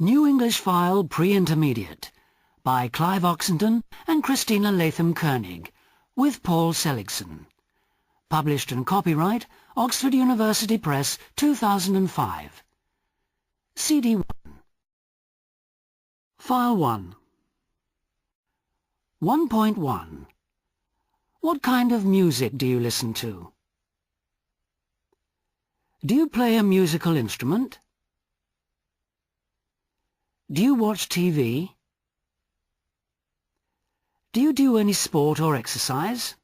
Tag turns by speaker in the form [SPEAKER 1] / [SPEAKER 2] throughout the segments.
[SPEAKER 1] New English File Pre-Intermediate by Clive Oxenden and Christina Latham-Koenig with Paul Seligson. Published and copyright Oxford University Press 2005. CD1. File 1. 1.1. What kind of music do you listen to? Do you play a musical instrument? Do you watch TV? Do you do any sport or exercise?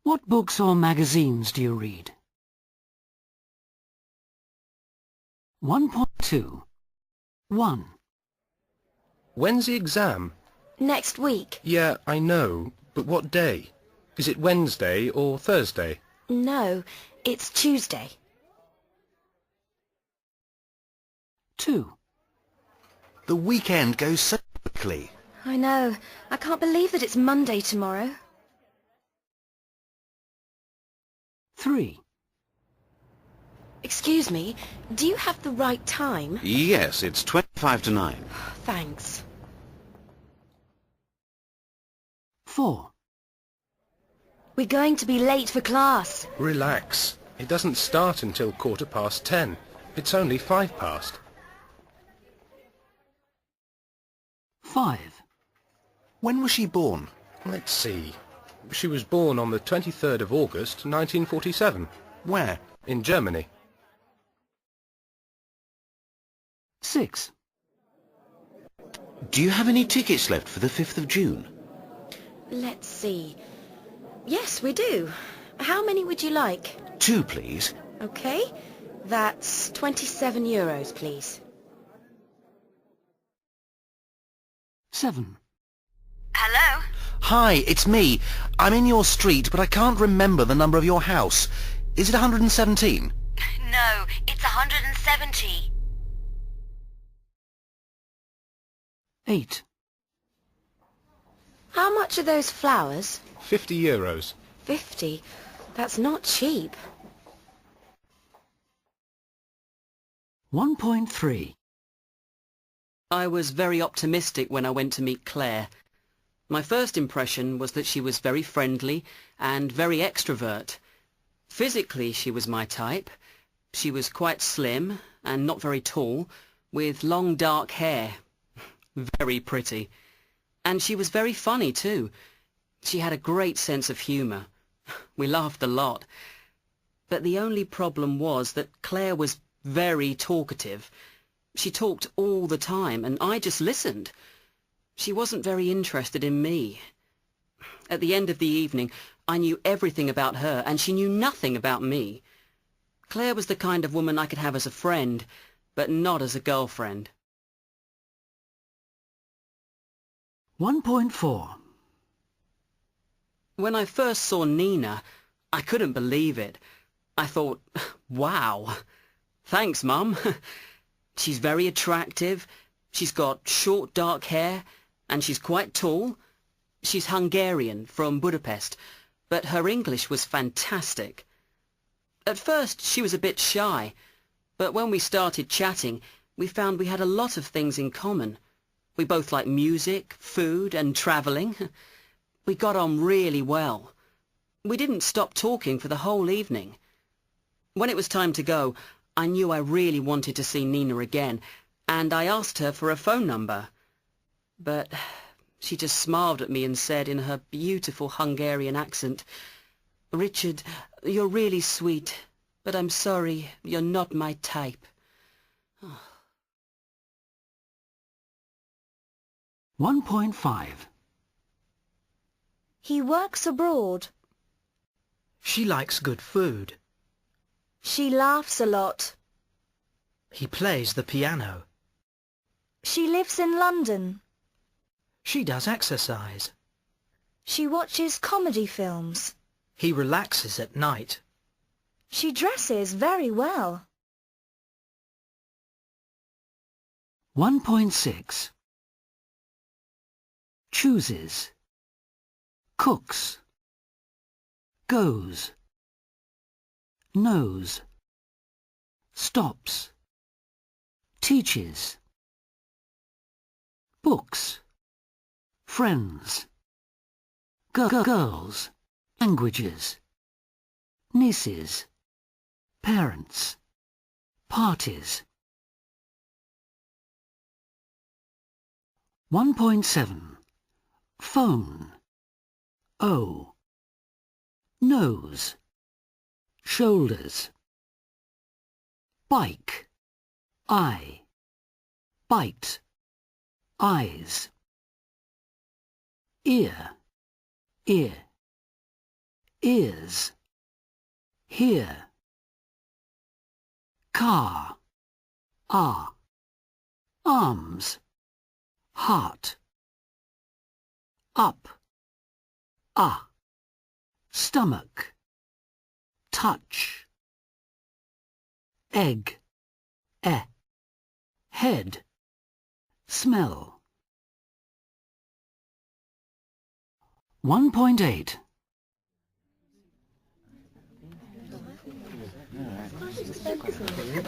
[SPEAKER 1] What books or magazines do you read? 1.2. 1.
[SPEAKER 2] When's the exam?
[SPEAKER 3] Next week.
[SPEAKER 2] Yeah, I know, but what day? Is it Wednesday or Thursday?
[SPEAKER 3] No, it's Tuesday.
[SPEAKER 1] 2.
[SPEAKER 4] The weekend goes so quickly.
[SPEAKER 3] I know. I can't believe that it's Monday tomorrow.
[SPEAKER 1] 3.
[SPEAKER 3] Excuse me, do you have the right time?
[SPEAKER 4] Yes, it's 25 to 9.
[SPEAKER 3] Thanks.
[SPEAKER 1] 4.
[SPEAKER 3] We're going to be late for class.
[SPEAKER 2] Relax. It doesn't start until 10:15. It's only 5 past.
[SPEAKER 1] 5.
[SPEAKER 4] When was she born?
[SPEAKER 2] Let's see. She was born on the 23rd of August, 1947.
[SPEAKER 4] Where?
[SPEAKER 2] In Germany.
[SPEAKER 1] 6.
[SPEAKER 4] Do you have any tickets left for the 5th of June?
[SPEAKER 3] Let's see. Yes, we do. How many would you like?
[SPEAKER 4] 2, please.
[SPEAKER 3] Okay, that's 27 euros, please.
[SPEAKER 1] 7.
[SPEAKER 3] Hello?
[SPEAKER 4] Hi, it's me. I'm in your street, but I can't remember the number of your house. Is it 117?
[SPEAKER 3] No, it's 170.
[SPEAKER 1] 8.
[SPEAKER 3] How much are those flowers?
[SPEAKER 2] 50 euros.
[SPEAKER 3] 50? That's not cheap.
[SPEAKER 1] 1.3.
[SPEAKER 5] I was very optimistic when I went to meet Claire. My first impression was that she was very friendly and very extrovert. Physically, she was my type. She was quite slim and not very tall, with long dark hair. Very pretty. And she was very funny too. She had a great sense of humour. We laughed a lot. But the only problem was that Claire was very talkative. She talked all the time, and I just listened. She wasn't very interested in me. At the end of the evening, I knew everything about her, and she knew nothing about me. Claire was the kind of woman I could have as a friend, but not as a girlfriend.
[SPEAKER 1] 1.4.
[SPEAKER 5] When I first saw Nina, I couldn't believe it. I thought, wow, thanks, Mum. She's very attractive, she's got short dark hair, and she's quite tall. She's Hungarian, from Budapest, but her English was fantastic. At first she was a bit shy, but when we started chatting, we found we had a lot of things in common. We both liked music, food, and travelling. We got on really well. We didn't stop talking for the whole evening. When it was time to go, I knew I really wanted to see Nina again, and I asked her for a phone number. But she just smiled at me and said in her beautiful Hungarian accent, "Richard, you're really sweet, but I'm sorry, you're not my type."
[SPEAKER 1] 1.5.
[SPEAKER 3] He works abroad.
[SPEAKER 6] She likes good food.
[SPEAKER 3] She laughs a lot.
[SPEAKER 6] He plays the piano.
[SPEAKER 3] She lives in London.
[SPEAKER 6] She does exercise.
[SPEAKER 3] She watches comedy films.
[SPEAKER 6] He relaxes at night.
[SPEAKER 3] She dresses very well.
[SPEAKER 1] 1.6. Chooses, cooks, goes, knows, stops, teaches. Books, friends, girls, languages, nieces, parents, parties. 1.7. Phone. O. Nose. Shoulders. Bike. Eye. Bite. Eyes. Ear. Ear. Ears. Hear. Car. Ah. Arms. Heart. Up. Ah. Stomach. Touch. Egg. Eh. Head. Smell. 1.8.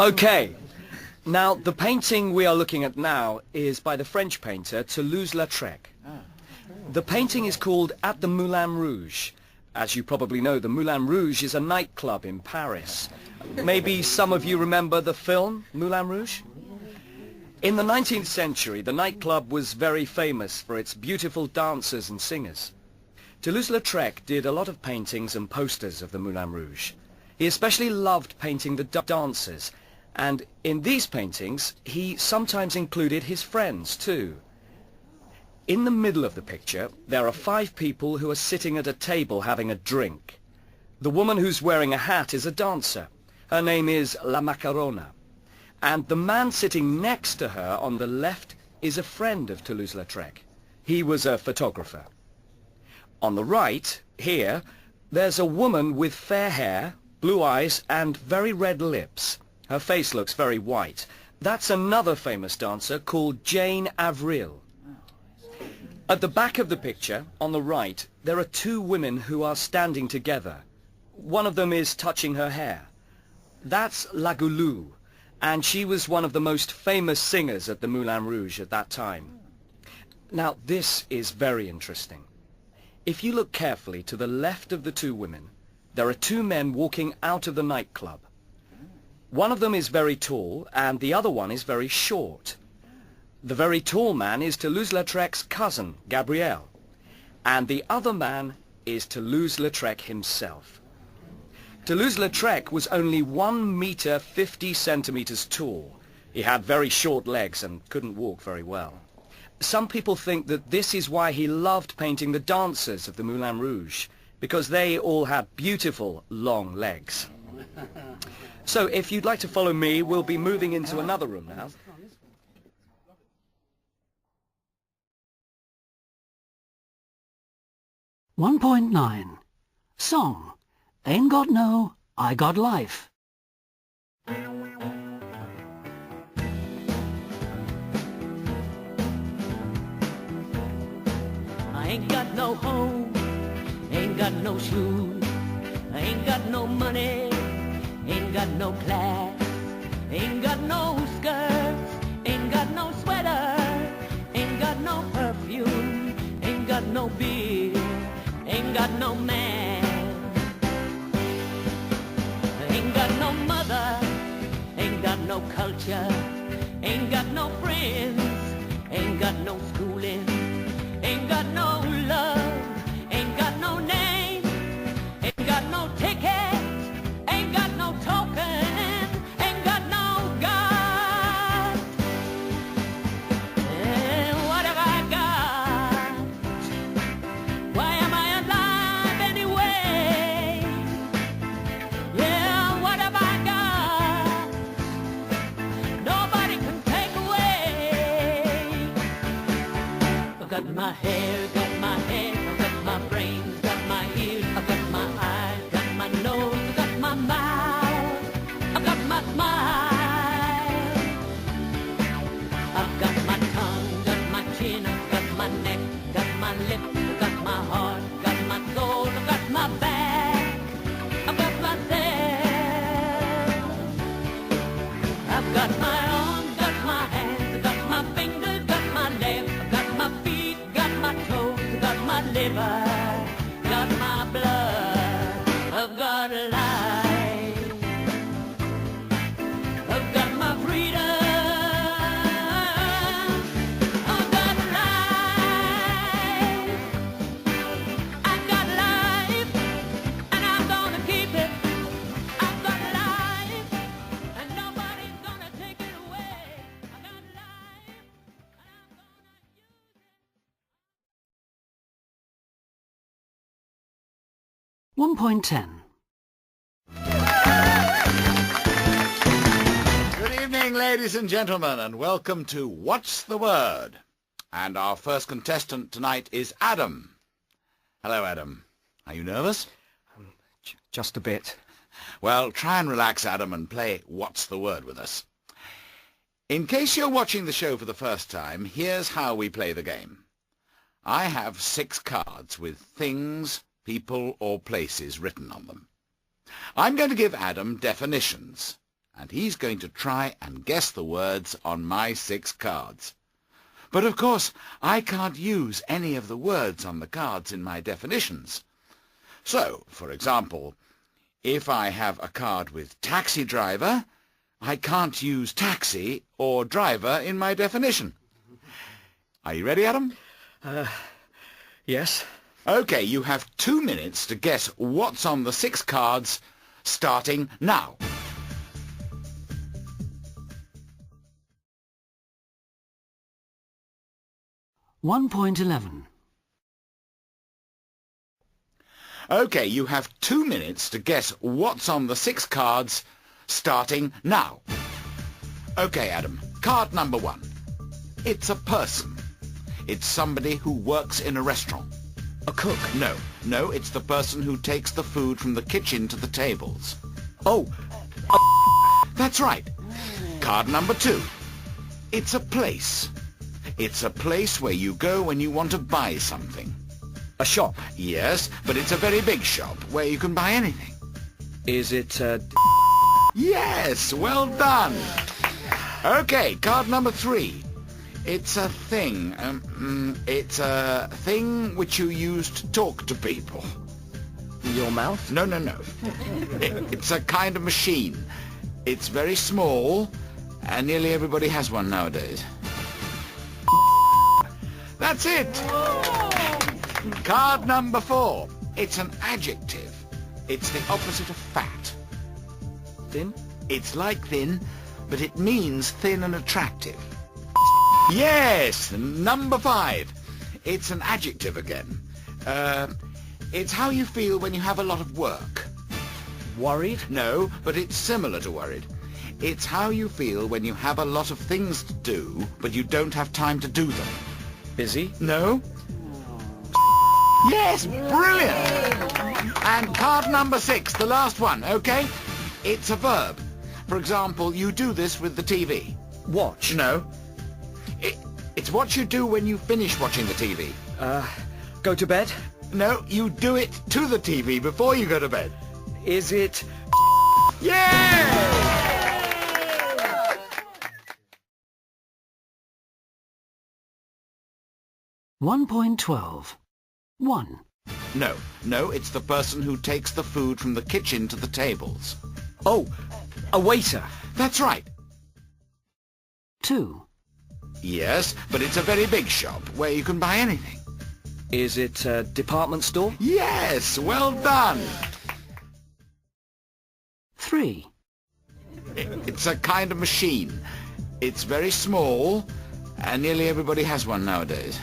[SPEAKER 7] Okay, now the painting we are looking at now is by the French painter Toulouse-Lautrec. The painting is called At the Moulin Rouge. As you probably know, the Moulin Rouge is a nightclub in Paris. Maybe some of you remember the film Moulin Rouge? In the 19th century, the nightclub was very famous for its beautiful dancers and singers. Toulouse-Lautrec did a lot of paintings and posters of the Moulin Rouge. He especially loved painting the dancers, and in these paintings he sometimes included his friends too. In the middle of the picture there are 5 people who are sitting at a table having a drink. The woman who's wearing a hat is a dancer. Her name is La Macarona. And the man sitting next to her on the left is a friend of Toulouse-Lautrec. He was a photographer. On the right, here, there's a woman with fair hair, blue eyes and very red lips. Her face looks very white. That's another famous dancer called Jane Avril. At the back of the picture, on the right, there are 2 women who are standing together. One of them is touching her hair. That's La Goulou, and she was one of the most famous singers at the Moulin Rouge at that time. Now, this is very interesting. If you look carefully to the left of the 2 women, there are 2 men walking out of the nightclub. One of them is very tall, and the other one is very short. The very tall man is Toulouse-Lautrec's cousin, Gabriel, and the other man is Toulouse-Lautrec himself. Toulouse-Lautrec was only 1 meter 50 centimeters tall. He had very short legs and couldn't walk very well. Some people think that this is why he loved painting the dancers of the Moulin Rouge, because they all had beautiful long legs. So if you'd like to follow me, we'll be moving into another room now.
[SPEAKER 1] .9. Song. Ain't got no, I got life.
[SPEAKER 8] I ain't got no home, ain't got no shoes, I ain't got no money, ain't got no class, ain't got no skirts, ain't got no sweater, ain't got no perfume, ain't got no beer, ain't got no man, ain't got no mother, ain't got no culture, ain't got no friends, ain't got no schooling, ain't got no love, ain't got no name, ain't got no ticket, ain't got no token, ain't got no God. And what have I got? Why am I alive anyway? Yeah, what have I got? Nobody can take away. I've got my hair, got my head, I've got my brains, got my ears, I've got my eyes, got my nose, I've got my mouth, I've got my smile, I've got my tongue, got my chin, I've got my neck, got my lips, I've got my heart, got my soul, I've got my back, I've got myself, I've got my arms, got my
[SPEAKER 1] 1.10.
[SPEAKER 9] Good evening, ladies and gentlemen, and welcome to What's the Word? And our first contestant tonight is Adam. Hello, Adam. Are you nervous?
[SPEAKER 7] Just a bit.
[SPEAKER 9] Well, try and relax, Adam, and play What's the Word with us. In case you're watching the show for the first time, here's how we play the game. I have 6 cards with things, people, or places written on them. I'm going to give Adam definitions, and he's going to try and guess the words on my 6 cards. But of course, I can't use any of the words on the cards in my definitions. So, for example, if I have a card with taxi driver, I can't use taxi or driver in my definition. Are you ready, Adam?
[SPEAKER 7] Yes?
[SPEAKER 9] Okay, you have 2 minutes to guess what's on the 6 cards, starting now.
[SPEAKER 1] One 1.11.
[SPEAKER 9] Okay, you have 2 minutes to guess what's on the 6 cards, starting now. Okay, Adam, card number 1. It's a person. It's somebody who works in a restaurant.
[SPEAKER 7] A cook?
[SPEAKER 9] No, it's the person who takes the food from the kitchen to the tables.
[SPEAKER 7] Oh,
[SPEAKER 9] That's right. Card number 2. It's a place. It's a place where you go when you want to buy something.
[SPEAKER 7] a shop.
[SPEAKER 9] Yes, but it's a very big shop where you can buy anything.
[SPEAKER 7] Is it,
[SPEAKER 9] Yes, well done. Okay, card number 3. It's a thing. It's a thing which you use to talk to people.
[SPEAKER 7] your mouth?
[SPEAKER 9] No. It's a kind of machine. It's very small, and nearly everybody has one nowadays. That's it. Card number 4. It's an adjective. It's the opposite of fat.
[SPEAKER 7] Thin?
[SPEAKER 9] It's like thin, but it means thin and attractive. Yes, number 5. It's an adjective again. It's how you feel when you have a lot of work.
[SPEAKER 7] Worried?
[SPEAKER 9] No, but it's similar to worried. It's how you feel when you have a lot of things to do, but you don't have time to do them.
[SPEAKER 7] Busy?
[SPEAKER 9] No? Yes, brilliant! And card number 6, the last one, okay? It's a verb. For example, you do this with the TV.
[SPEAKER 7] Watch?
[SPEAKER 9] No. It's what you do when you finish watching the TV.
[SPEAKER 7] Go to bed?
[SPEAKER 9] No, you do it to the TV before you go to bed.
[SPEAKER 7] Is it...
[SPEAKER 9] Yeah!
[SPEAKER 1] 1.12. 1.
[SPEAKER 9] No, it's the person who takes the food from the kitchen to the tables.
[SPEAKER 7] Oh, a waiter.
[SPEAKER 9] That's right.
[SPEAKER 1] 2.
[SPEAKER 9] Yes, but it's a very big shop where you can buy anything.
[SPEAKER 7] Is it a department store?
[SPEAKER 9] Yes, well done.
[SPEAKER 1] 3.
[SPEAKER 9] It's a kind of machine. It's very small, and nearly everybody has one nowadays.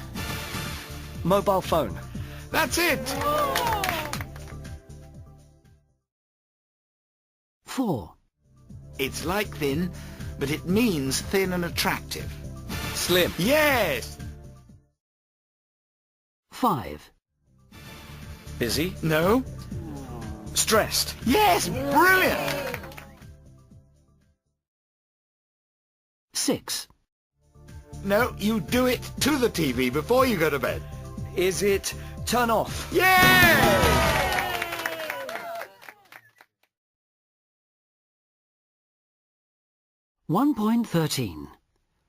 [SPEAKER 7] Mobile phone.
[SPEAKER 9] That's it.
[SPEAKER 1] 4.
[SPEAKER 9] It's like thin, but it means thin and attractive.
[SPEAKER 7] Slim.
[SPEAKER 9] Yes.
[SPEAKER 1] 5.
[SPEAKER 7] Busy?
[SPEAKER 9] No.
[SPEAKER 7] Stressed?
[SPEAKER 9] Yes, brilliant.
[SPEAKER 1] 6.
[SPEAKER 9] No, you do it to the TV before you go to bed.
[SPEAKER 7] Is it turn off?
[SPEAKER 9] Yeah!
[SPEAKER 1] 1.13.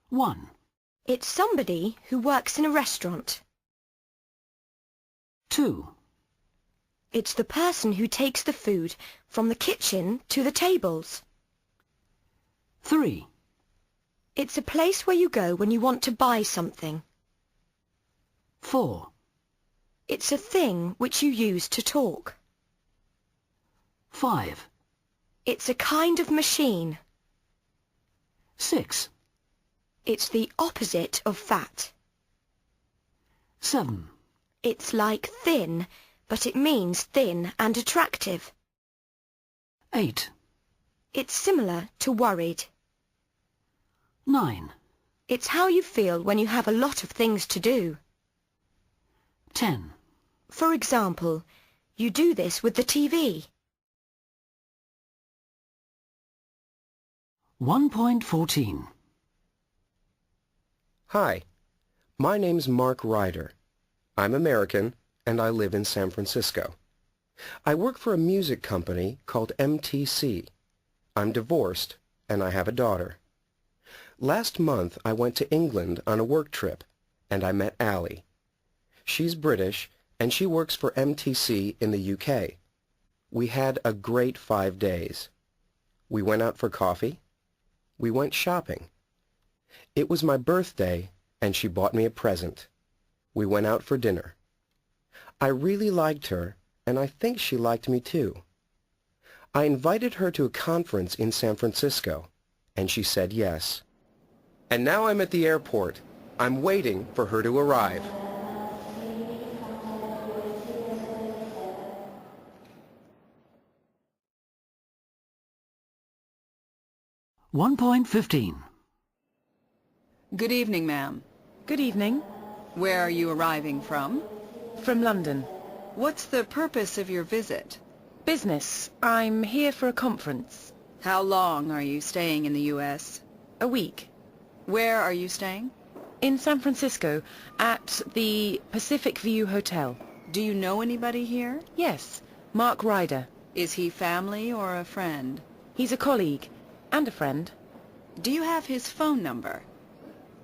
[SPEAKER 1] 1.
[SPEAKER 3] It's somebody who works in a restaurant.
[SPEAKER 1] 2.
[SPEAKER 3] It's the person who takes the food from the kitchen to the tables.
[SPEAKER 1] 3.
[SPEAKER 3] It's a place where you go when you want to buy something.
[SPEAKER 1] 4.
[SPEAKER 3] It's a thing which you use to talk.
[SPEAKER 1] 5.
[SPEAKER 3] It's a kind of machine.
[SPEAKER 1] 6.
[SPEAKER 3] It's the opposite of fat.
[SPEAKER 1] 7.
[SPEAKER 3] It's like thin, but it means thin and attractive.
[SPEAKER 1] 8.
[SPEAKER 3] It's similar to worried.
[SPEAKER 1] 9.
[SPEAKER 3] It's how you feel when you have a lot of things to do.
[SPEAKER 1] 10.
[SPEAKER 3] For example, you do this with the TV.
[SPEAKER 1] 1.14.
[SPEAKER 2] Hi, my name's Mark Ryder. I'm American, and I live in San Francisco. I work for a music company called MTC. I'm divorced, and I have a daughter. Last month, I went to England on a work trip, and I met Allie. She's British, and she works for MTC in the UK. We had a great 5 days. We went out for coffee. We went shopping. It was my birthday, and she bought me a present. We went out for dinner. I really liked her, and I think she liked me too. I invited her to a conference in San Francisco, and she said yes. And now I'm at the airport. I'm waiting for her to arrive.
[SPEAKER 1] One point 15.
[SPEAKER 10] Good evening, ma'am.
[SPEAKER 11] Good evening.
[SPEAKER 10] Where are you arriving from?
[SPEAKER 11] From London.
[SPEAKER 10] What's the purpose of your visit?
[SPEAKER 11] Business. I'm here for a conference.
[SPEAKER 10] How long are you staying in the U.S.?
[SPEAKER 11] A week.
[SPEAKER 10] Where are you staying?
[SPEAKER 11] In San Francisco, at the Pacific View Hotel.
[SPEAKER 10] Do you know anybody here?
[SPEAKER 11] Yes, Mark Ryder.
[SPEAKER 10] Is he family or a friend?
[SPEAKER 11] He's a colleague and a friend.
[SPEAKER 10] Do you have his phone number?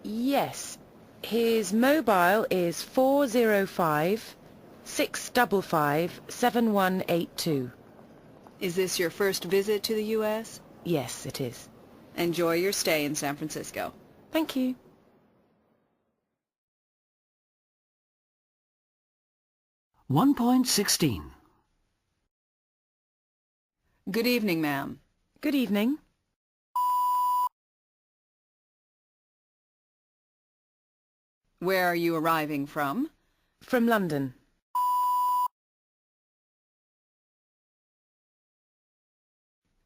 [SPEAKER 11] Yes. His mobile is 405-655-7182.
[SPEAKER 10] Is this your first visit to the U.S.?
[SPEAKER 11] Yes, it is.
[SPEAKER 10] Enjoy your stay in San Francisco.
[SPEAKER 11] Thank you.
[SPEAKER 1] One point 16.
[SPEAKER 10] Good evening, ma'am.
[SPEAKER 11] Good evening.
[SPEAKER 10] Where are you arriving from?
[SPEAKER 11] From London.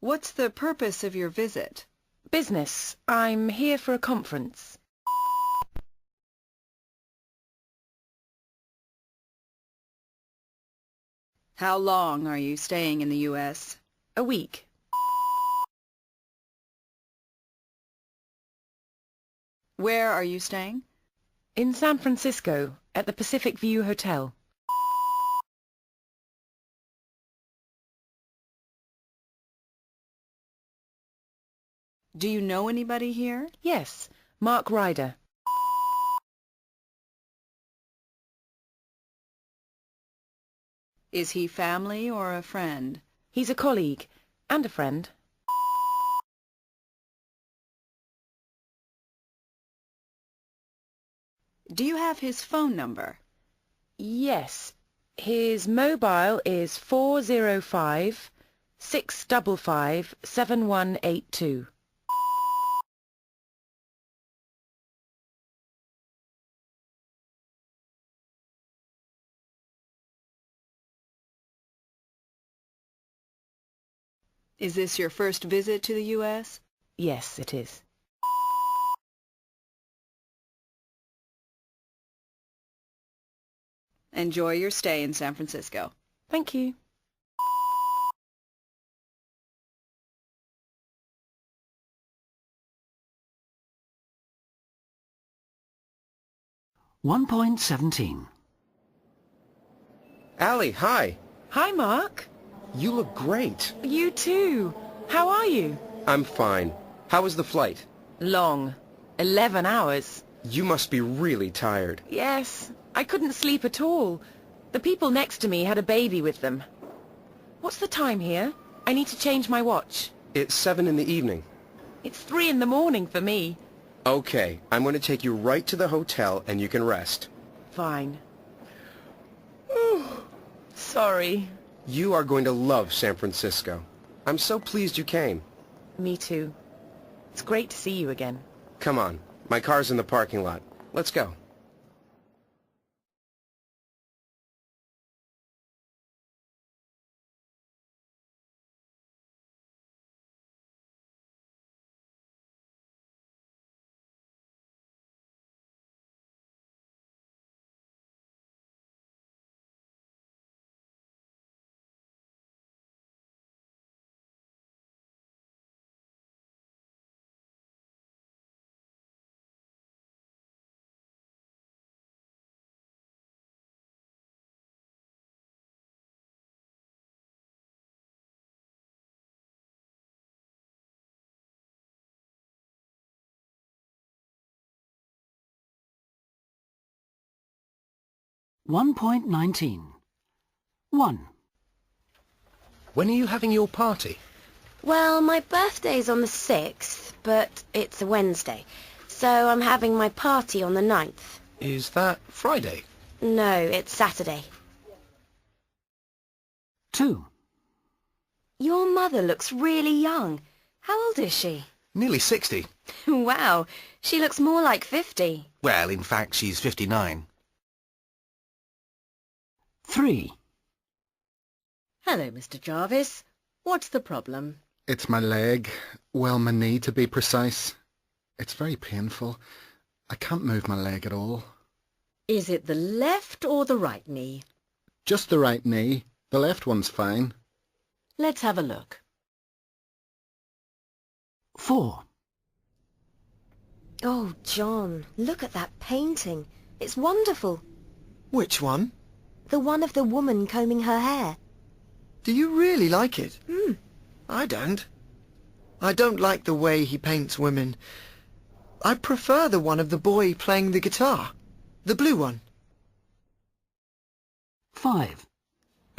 [SPEAKER 10] What's the purpose of your visit?
[SPEAKER 11] Business. I'm here for a conference.
[SPEAKER 10] How long are you staying in the U.S.?
[SPEAKER 11] A week.
[SPEAKER 10] Where are you staying?
[SPEAKER 11] In San Francisco, at the Pacific View Hotel.
[SPEAKER 10] Do you know anybody here?
[SPEAKER 11] Yes, Mark Ryder.
[SPEAKER 10] Is he family or a friend?
[SPEAKER 11] He's a colleague and a friend.
[SPEAKER 10] Do you have his phone number?
[SPEAKER 11] Yes. His mobile is 405-655-7182.
[SPEAKER 10] Is this your first visit to the U.S.?
[SPEAKER 11] Yes, it is.
[SPEAKER 10] Enjoy your stay in San Francisco.
[SPEAKER 11] Thank you.
[SPEAKER 1] One point 17.
[SPEAKER 2] Allie, hi.
[SPEAKER 11] Hi, Mark.
[SPEAKER 2] You look great.
[SPEAKER 11] You too. How are you?
[SPEAKER 2] I'm fine. How was the flight?
[SPEAKER 11] Long. 11 hours.
[SPEAKER 2] You must be really tired.
[SPEAKER 11] Yes. I couldn't sleep at all. The people next to me had a baby with them. What's the time here? I need to change my watch.
[SPEAKER 2] It's 7 in the evening.
[SPEAKER 11] It's 3 in the morning for me.
[SPEAKER 2] Okay, I'm going to take you right to the hotel and you can rest.
[SPEAKER 11] Fine. Sorry.
[SPEAKER 2] You are going to love San Francisco. I'm so pleased you came.
[SPEAKER 11] Me too. It's great to see you again.
[SPEAKER 2] Come on, my car's in the parking lot. Let's go.
[SPEAKER 1] 1.19. 1.
[SPEAKER 2] When are you having your party?
[SPEAKER 3] Well, my birthday's on the 6th, but it's a Wednesday, so I'm having my party on the 9th.
[SPEAKER 2] Is that Friday?
[SPEAKER 3] No, it's Saturday.
[SPEAKER 1] 2.
[SPEAKER 3] Your mother looks really young. How old is she?
[SPEAKER 4] Nearly 60.
[SPEAKER 3] Wow, she looks more like 50.
[SPEAKER 4] Well, in fact, she's 59.
[SPEAKER 1] 3.
[SPEAKER 11] Hello, Mr. Jarvis. What's the problem?
[SPEAKER 12] It's my leg. Well, my knee to be precise. It's very painful. I can't move my leg at all.
[SPEAKER 11] Is it the left or the right knee?
[SPEAKER 12] Just the right knee. The left one's fine.
[SPEAKER 11] Let's have a look.
[SPEAKER 1] 4.
[SPEAKER 3] Oh, John, look at that painting. It's wonderful.
[SPEAKER 13] Which one?
[SPEAKER 3] The one of the woman combing her hair.
[SPEAKER 13] Do you really like it?
[SPEAKER 3] Hmm.
[SPEAKER 13] I don't. I don't like the way he paints women. I prefer the one of the boy playing the guitar. The blue one.
[SPEAKER 1] 5.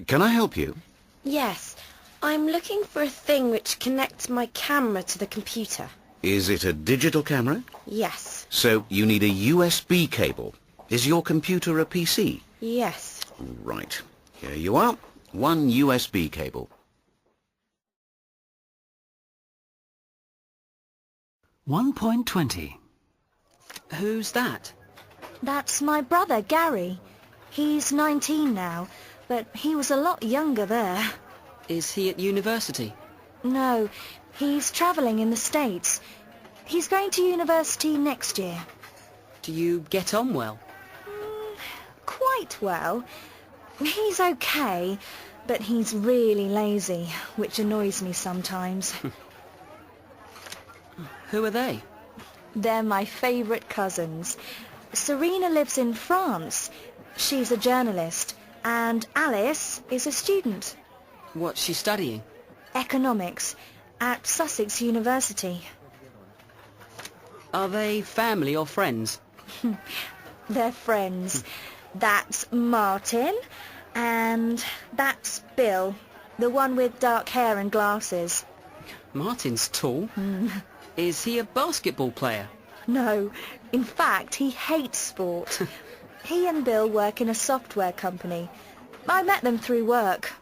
[SPEAKER 4] Can I help you?
[SPEAKER 3] Yes, I'm looking for a thing which connects my camera to the computer.
[SPEAKER 4] Is it a digital camera?
[SPEAKER 3] Yes.
[SPEAKER 4] So you need a USB cable. Is your computer a PC?
[SPEAKER 3] Yes.
[SPEAKER 4] Right. Here you are. One USB cable.
[SPEAKER 1] 1.20.
[SPEAKER 5] Who's that?
[SPEAKER 14] That's my brother, Gary. He's 19 now, but he was a lot younger there.
[SPEAKER 5] Is he at university?
[SPEAKER 14] No, he's travelling in the States. He's going to university next year.
[SPEAKER 5] Do you get on well?
[SPEAKER 14] Quite well. He's okay, but he's really lazy, which annoys me sometimes.
[SPEAKER 5] Who are they?
[SPEAKER 14] They're my favourite cousins. Serena lives in France. She's a journalist. And Alice is a student.
[SPEAKER 5] What's she studying?
[SPEAKER 14] Economics at Sussex University.
[SPEAKER 5] Are they family or friends?
[SPEAKER 14] They're friends. That's Martin, and that's Bill, the one with dark hair and glasses.
[SPEAKER 5] Martin's tall. Is he a basketball player?
[SPEAKER 14] No, in fact, he hates sport. He and Bill work in a software company. I met them through work.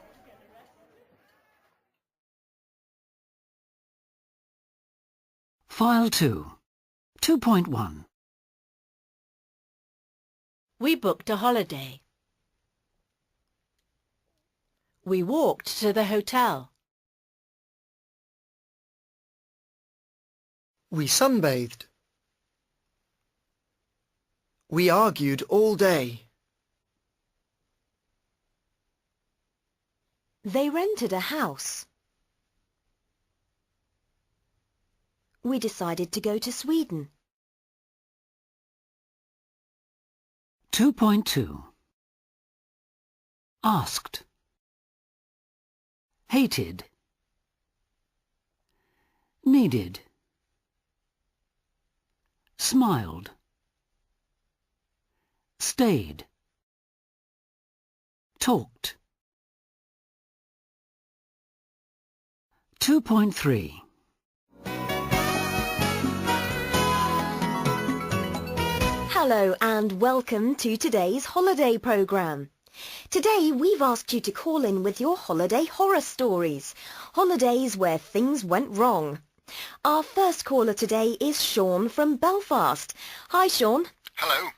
[SPEAKER 1] File 2. 2.1.
[SPEAKER 11] We booked a holiday. We walked to the hotel.
[SPEAKER 13] We sunbathed. We argued all day.
[SPEAKER 3] They rented a house. We decided to go to Sweden.
[SPEAKER 1] 2.2. Asked. Hated. Needed. Smiled. Stayed. Talked. 2.3.
[SPEAKER 3] Hello and welcome to today's holiday programme. Today we've asked you to call in with your holiday horror stories. Holidays where things went wrong. Our first caller today is Sean from Belfast. Hi Sean.
[SPEAKER 12] Hello.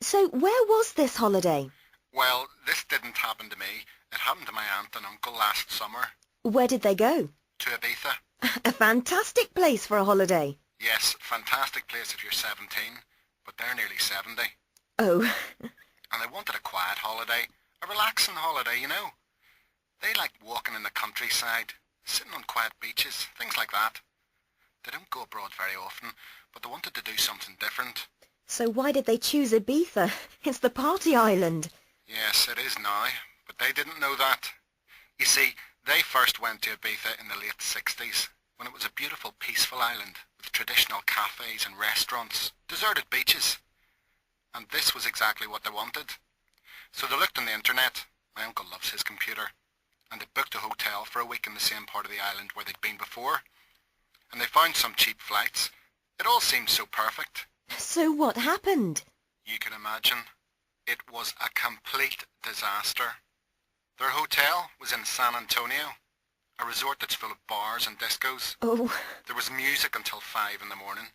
[SPEAKER 3] So where was this holiday?
[SPEAKER 12] Well, this didn't happen to me. It happened to my aunt and uncle last summer.
[SPEAKER 3] Where did they go?
[SPEAKER 12] To Ibiza.
[SPEAKER 3] A fantastic place for a holiday.
[SPEAKER 12] Yes, fantastic place if you're 17, but they're nearly 70.
[SPEAKER 3] Oh.
[SPEAKER 12] And they wanted a quiet holiday, a relaxing holiday, you know. They like walking in the countryside, sitting on quiet beaches, things like that. They don't go abroad very often, but they wanted to do something different.
[SPEAKER 3] So why did they choose Ibiza? It's the party island.
[SPEAKER 12] Yes, it is now, but they didn't know that. You see, they first went to Ibiza in the late 60s, when it was a beautiful, peaceful island, with traditional cafes and restaurants, deserted beaches. And this was exactly what they wanted. So they looked on the internet. My uncle loves his computer. And they booked a hotel for a week in the same part of the island where they'd been before. And they found some cheap flights. It all seemed so perfect.
[SPEAKER 3] So what happened?
[SPEAKER 12] You can imagine. It was a complete disaster. Their hotel was in San Antonio, a resort that's full of bars and discos.
[SPEAKER 3] Oh.
[SPEAKER 12] There was music until 5 in the morning,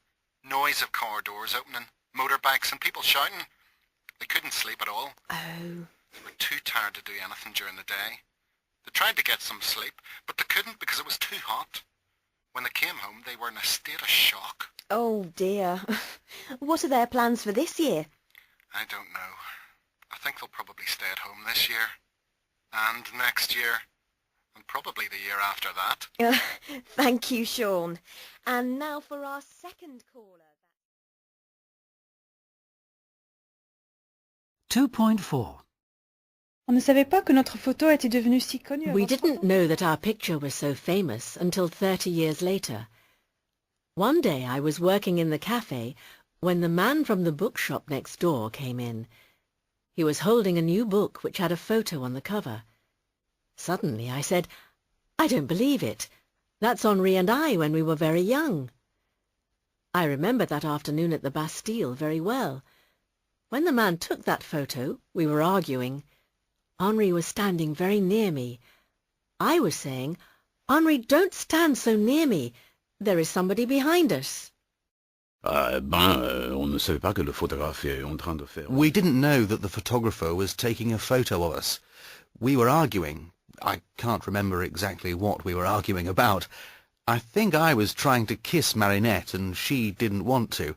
[SPEAKER 12] noise of car doors opening, motorbikes and people shouting. They couldn't sleep at all.
[SPEAKER 3] Oh.
[SPEAKER 12] They were too tired to do anything during the day. They tried to get some sleep, but they couldn't because it was too hot. When they came home, they were in a state of shock.
[SPEAKER 3] Oh dear. What are their plans for this year?
[SPEAKER 12] I don't know. I think they'll probably stay at home this year. And next year. And probably the year after that.
[SPEAKER 3] Thank you, Sean. And now for our second caller.
[SPEAKER 1] 2.4.
[SPEAKER 10] On ne savait pas que notre photo était devenue si connue.
[SPEAKER 15] We didn't know that our picture was so famous until 30 years later. One day I was working in the cafe when the man from the bookshop next door came in. He was holding a new book which had a photo on the cover. Suddenly I said, "I don't believe it. That's Henri and I when we were very young." I remember that afternoon at the Bastille very well. When the man took that photo, we were arguing. Henri was standing very near me. I was saying, "Henri, don't stand so near me. There is somebody behind us."
[SPEAKER 16] On ne savait pas que le photographe est en train de faire.
[SPEAKER 4] We didn't know that the photographer was taking a photo of us. We were arguing. I can't remember exactly what we were arguing about. I think I was trying to kiss Marinette and she didn't want to.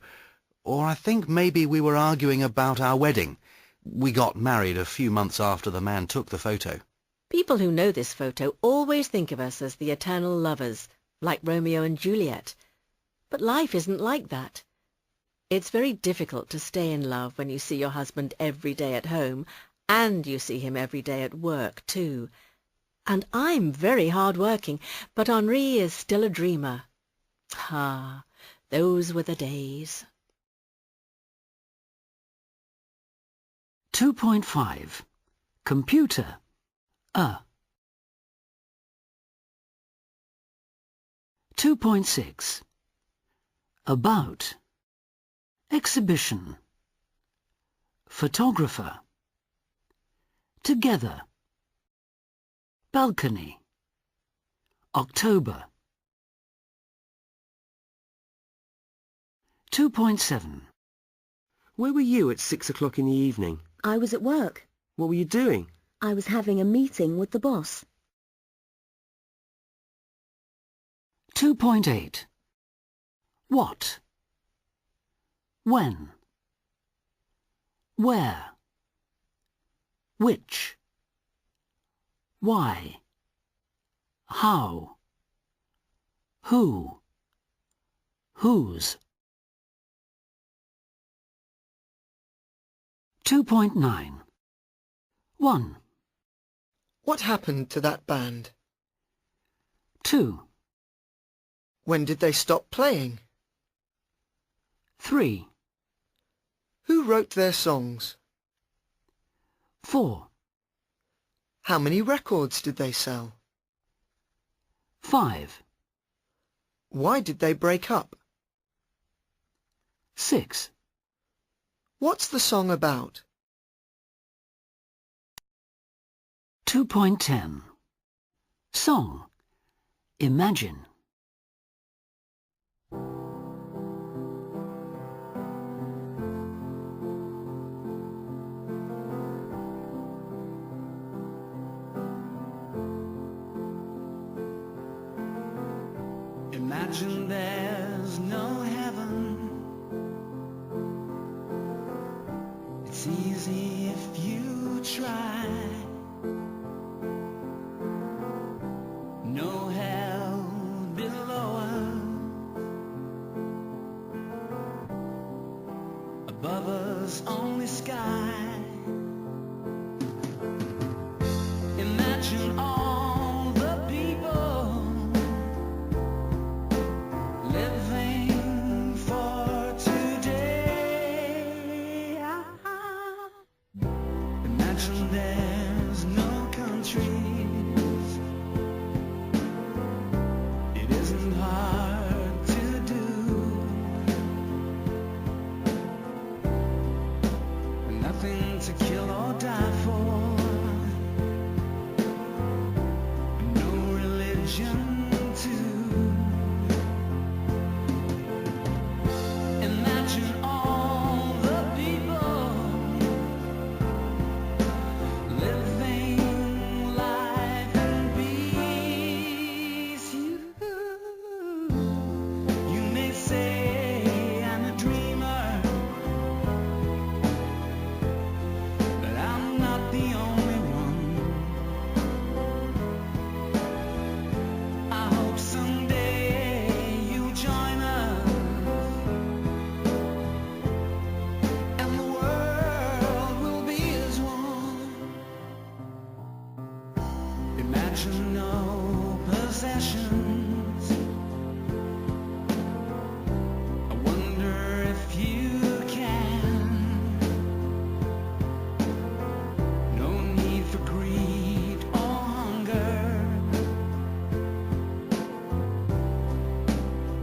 [SPEAKER 4] Or I think maybe we were arguing about our wedding. We got married a few months after the man took the photo.
[SPEAKER 15] People who know this photo always think of us as the eternal lovers, like Romeo and Juliet. But life isn't like that. It's very difficult to stay in love when you see your husband every day at home, and you see him every day at work too. And I'm very hard-working, but Henri is still a dreamer. Ah, those were the days.
[SPEAKER 1] 2.5. Computer. 2.6. About. Exhibition. Photographer. Together. Balcony. October. 2.7.
[SPEAKER 17] Where were you at 6 o'clock in the evening?
[SPEAKER 14] I was at work.
[SPEAKER 17] What were you doing?
[SPEAKER 14] I was having a meeting with the boss.
[SPEAKER 1] 2.8. What? When? Where? Which? Why? How? Who? Whose? 2.9. 1.
[SPEAKER 13] What happened to that band?
[SPEAKER 1] 2.
[SPEAKER 13] When did they stop playing?
[SPEAKER 1] 3.
[SPEAKER 13] Who wrote their songs?
[SPEAKER 1] 4.
[SPEAKER 13] How many records did they sell?
[SPEAKER 1] 5.
[SPEAKER 13] Why did they break up?
[SPEAKER 1] 6.
[SPEAKER 13] What's the song about?
[SPEAKER 1] 2.10. Song. Imagine.
[SPEAKER 8] Imagine there's no heaven. It's easy if you try. No hell below us. Above us only sky. Imagine all the people living for today. Imagine nothing to kill or die for. No religion too. Imagine all the people living life in peace. You may say I'm a dreamer, but I'm not the only one. I hope someday you'll join us, and the world will be as one. Imagine no possessions. I wonder if you can. No need for greed or hunger.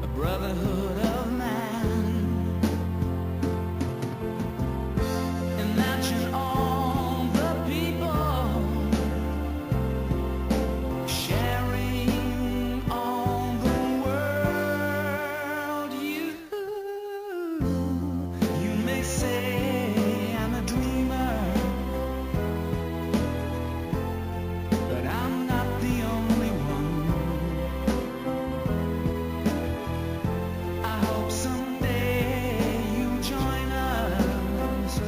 [SPEAKER 8] A brotherhood of man. Imagine all the people sharing all the world. You may say I'm a dreamer, but I'm not the only one. I hope someday you'll join us,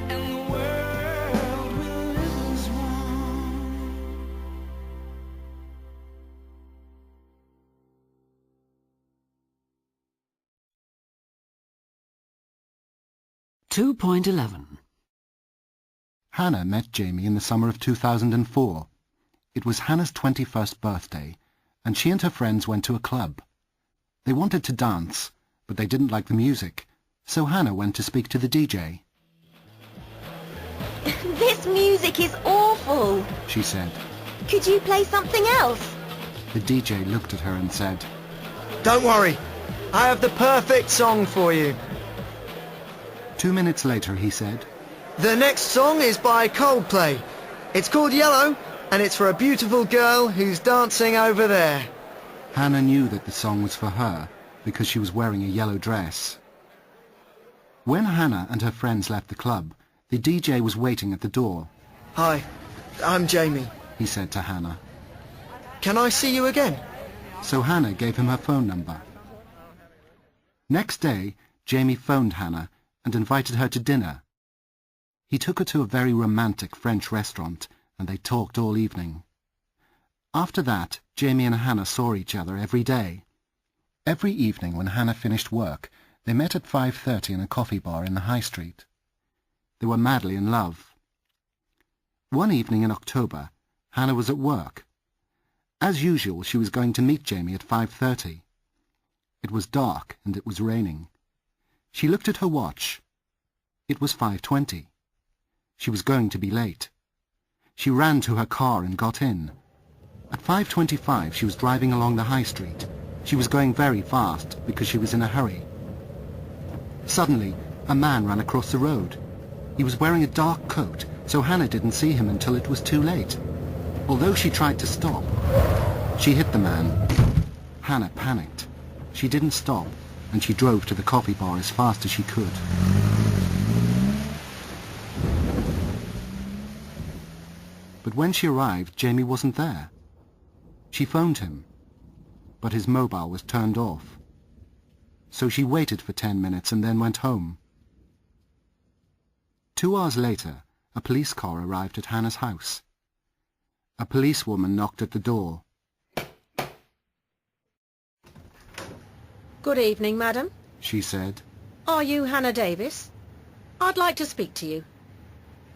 [SPEAKER 8] and the world will live as one.
[SPEAKER 1] Two point 11.
[SPEAKER 18] Hannah met Jamie in the summer of 2004. It was Hannah's 21st birthday, and she and her friends went to a club. They wanted to dance, but they didn't like the music, so Hannah went to speak to the DJ.
[SPEAKER 3] This music is awful.
[SPEAKER 18] She said.
[SPEAKER 3] Could you play something else?
[SPEAKER 18] The DJ looked at her and said,
[SPEAKER 13] Don't worry, I have the perfect song for you.
[SPEAKER 18] 2 minutes later he said,
[SPEAKER 13] The next song is by Coldplay. It's called Yellow, and it's for a beautiful girl who's dancing over there.
[SPEAKER 18] Hannah knew that the song was for her because she was wearing a yellow dress. When Hannah and her friends left the club, the DJ was waiting at the door.
[SPEAKER 13] Hi, I'm Jamie.
[SPEAKER 18] He said to Hannah.
[SPEAKER 13] Can I see you again?
[SPEAKER 18] So Hannah gave him her phone number. Next day, Jamie phoned Hannah and invited her to dinner. He took her to a very romantic French restaurant, and they talked all evening. After that, Jamie and Hannah saw each other every day. Every evening when Hannah finished work, they met at 5:30 in a coffee bar in the high street. They were madly in love. One evening in October, Hannah was at work. As usual, she was going to meet Jamie at 5:30. It was dark and it was raining. She looked at her watch. It was 5:20. She was going to be late. She ran to her car and got in. At 5:25 she was driving along the high street. She was going very fast because she was in a hurry. Suddenly, a man ran across the road. He was wearing a dark coat, so Hannah didn't see him until it was too late. Although she tried to stop, she hit the man. Hannah panicked. She didn't stop, and she drove to the coffee bar as fast as she could. But when she arrived, Jamie wasn't there. She phoned him, but his mobile was turned off. So she waited for 10 minutes and then went home. 2 hours later, a police car arrived at Hannah's house. A policewoman knocked at the door.
[SPEAKER 15] Good evening, madam.
[SPEAKER 18] She said.
[SPEAKER 15] Are you Hannah Davis? I'd like to speak to you.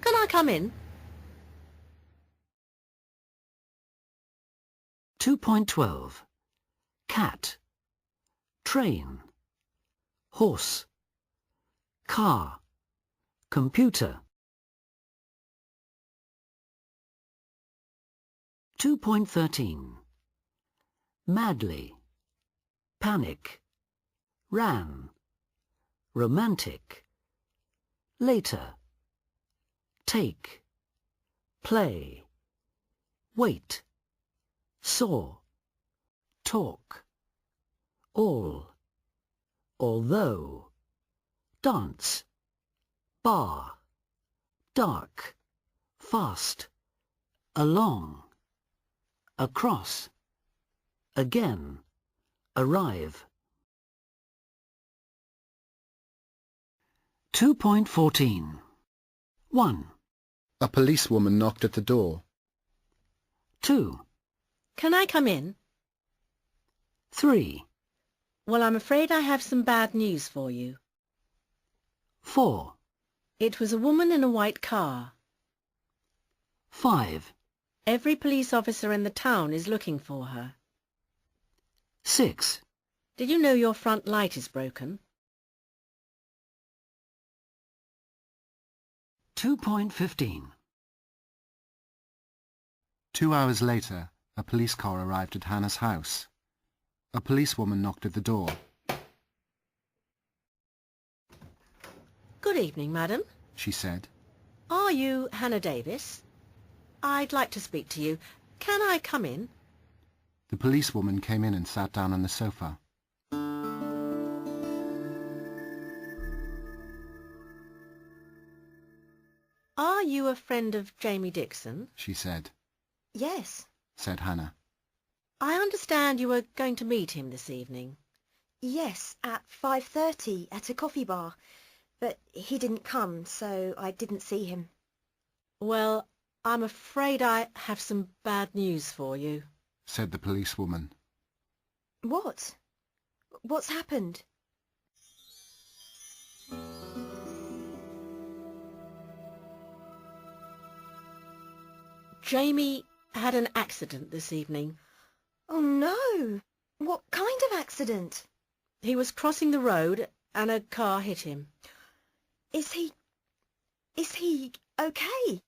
[SPEAKER 15] Can I come in?
[SPEAKER 1] 2.12. Cat. Train. Horse. Car. Computer. 2.13. Madly. Panic. Ran. Romantic. later, take, play, wait, saw, talk, all, although, dance, bar, dark, fast, along, across, again, arrive. 2.14. 1,
[SPEAKER 18] A policewoman knocked at the door.
[SPEAKER 1] 2,
[SPEAKER 15] Can I come in?
[SPEAKER 1] 3,
[SPEAKER 15] Well, I'm afraid I have some bad news for you.
[SPEAKER 1] 4,
[SPEAKER 15] It was a woman in a white car.
[SPEAKER 1] 5,
[SPEAKER 15] Every police officer in the town is looking for her.
[SPEAKER 1] 6,
[SPEAKER 15] Did you know your front light is broken?
[SPEAKER 1] 2.15.
[SPEAKER 18] 2 hours later, a police car arrived at Hannah's house. A policewoman knocked at the door.
[SPEAKER 15] Good evening, madam.
[SPEAKER 18] She said.
[SPEAKER 15] Are you Hannah Davis? I'd like to speak to you. Can I come in?
[SPEAKER 18] The policewoman came in and sat down on the sofa.
[SPEAKER 15] Are you a friend of Jamie Dixon?
[SPEAKER 18] She said.
[SPEAKER 3] Yes.
[SPEAKER 18] Said Hannah.
[SPEAKER 15] I understand you were going to meet him this evening.
[SPEAKER 3] Yes, at 5:30 at a coffee bar. But he didn't come, so I didn't see him.
[SPEAKER 15] Well, I'm afraid I have some bad news for you.
[SPEAKER 18] Said the policewoman.
[SPEAKER 3] What? What's happened?
[SPEAKER 15] Jamie had an accident this evening.
[SPEAKER 3] Oh no! What kind of accident?
[SPEAKER 15] He was crossing the road and a car hit him.
[SPEAKER 3] Is he okay?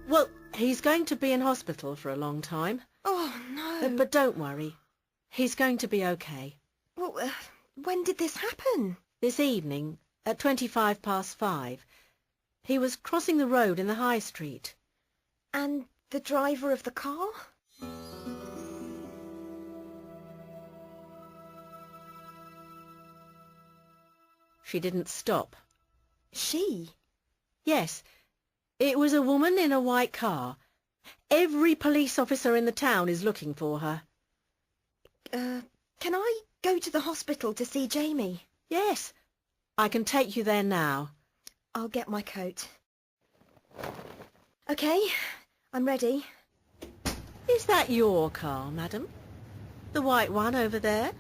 [SPEAKER 15] Well, he's going to be in hospital for a long time.
[SPEAKER 3] Oh no!
[SPEAKER 15] But don't worry. He's going to be okay.
[SPEAKER 3] Well, when did this happen?
[SPEAKER 15] This evening, at 5:25. He was crossing the road in the high street.
[SPEAKER 3] And the driver of the car?
[SPEAKER 15] She didn't stop.
[SPEAKER 3] She?
[SPEAKER 15] Yes. It was a woman in a white car. Every police officer in the town is looking for her.
[SPEAKER 3] Can I go to the hospital to see Jamie?
[SPEAKER 15] Yes. I can take you there now.
[SPEAKER 3] I'll get my coat. Okay, I'm ready.
[SPEAKER 15] Is that your car, madam? The white one over there?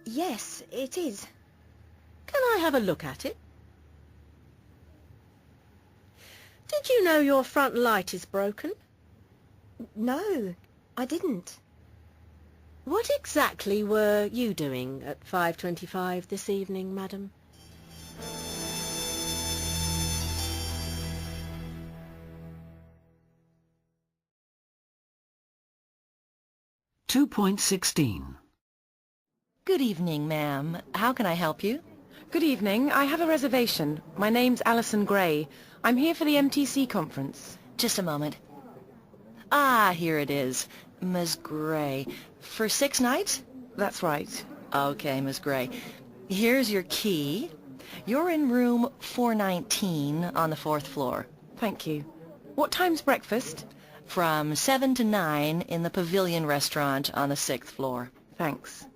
[SPEAKER 3] Yes, it is.
[SPEAKER 15] Can I have a look at it? Did you know your front light is broken?
[SPEAKER 3] No, I didn't.
[SPEAKER 15] What exactly were you doing at 5:25 this evening, madam?
[SPEAKER 1] $2.16.
[SPEAKER 11] Good evening, ma'am. How can I help you? Good evening. I have a reservation. My name's Alison Gray. I'm here for the MTC conference. Just a moment. Ah, here it is. Ms. Gray. For 6 nights? That's right. Okay, Ms. Gray. Here's your key. You're in room 419 on the 4th floor. Thank you. What time's breakfast? From 7 to 9 in the Pavilion restaurant on the 6th floor. Thanks.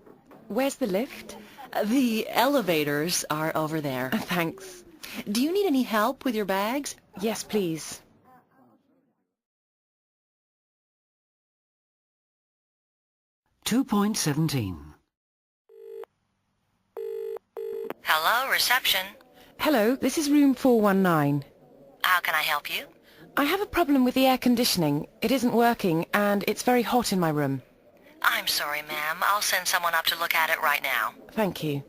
[SPEAKER 11] Where's the lift? The elevators are over there. Thanks. Do you need any help with your bags? Yes, please.
[SPEAKER 1] $2.17.
[SPEAKER 11] Hello, reception. Hello, this is room 419. How can I help you? I have a problem with the air conditioning. It isn't working, and it's very hot in my room. I'm sorry, ma'am. I'll send someone up to look at it right now. Thank you.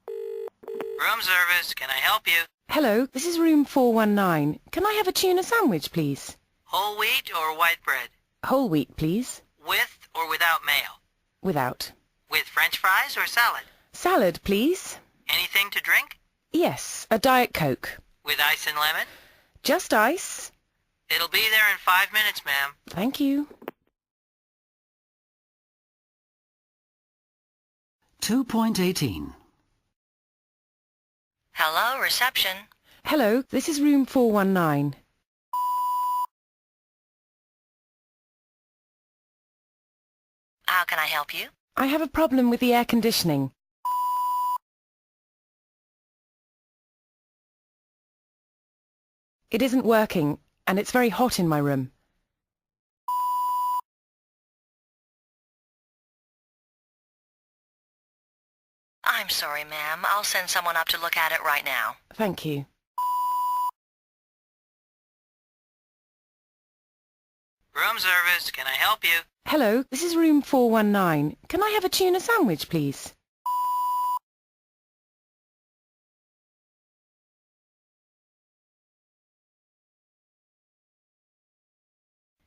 [SPEAKER 6] Room service, can I help you?
[SPEAKER 11] Hello, this is room 419. Can I have a tuna sandwich, please?
[SPEAKER 6] Whole wheat or white bread?
[SPEAKER 11] Whole wheat, please.
[SPEAKER 6] With or without mayo?
[SPEAKER 11] Without.
[SPEAKER 6] With French fries or salad?
[SPEAKER 11] Salad, please.
[SPEAKER 6] Anything to drink?
[SPEAKER 11] Yes, a Diet Coke.
[SPEAKER 6] With ice and lemon?
[SPEAKER 11] Just ice.
[SPEAKER 6] It'll be there in 5 minutes, ma'am.
[SPEAKER 11] Thank you.
[SPEAKER 1] 2.18.
[SPEAKER 19] Hello, reception.
[SPEAKER 11] Hello, this is room 419.
[SPEAKER 19] How can I help you?
[SPEAKER 11] I have a problem with the air conditioning. It isn't working, and it's very hot in my room.
[SPEAKER 19] I'm sorry, ma'am. I'll send someone up to look at it right now.
[SPEAKER 11] Thank you.
[SPEAKER 6] Room service, can I help you?
[SPEAKER 11] Hello, this is room 419. Can I have a tuna sandwich, please?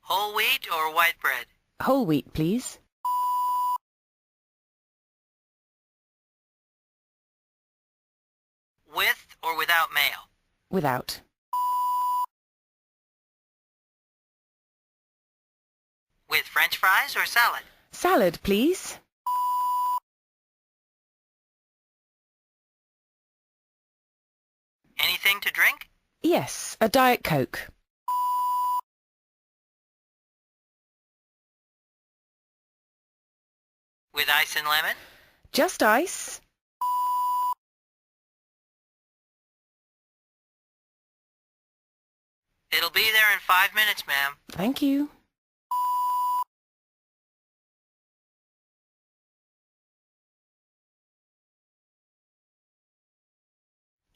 [SPEAKER 6] Whole wheat or white bread?
[SPEAKER 11] Whole wheat, please.
[SPEAKER 6] With or without mayo?
[SPEAKER 11] Without.
[SPEAKER 6] With French fries or salad?
[SPEAKER 11] Salad, please.
[SPEAKER 6] Anything to drink?
[SPEAKER 11] Yes, a Diet Coke.
[SPEAKER 6] With ice and lemon?
[SPEAKER 11] Just ice.
[SPEAKER 6] It'll be there in 5 minutes, ma'am.
[SPEAKER 11] Thank you.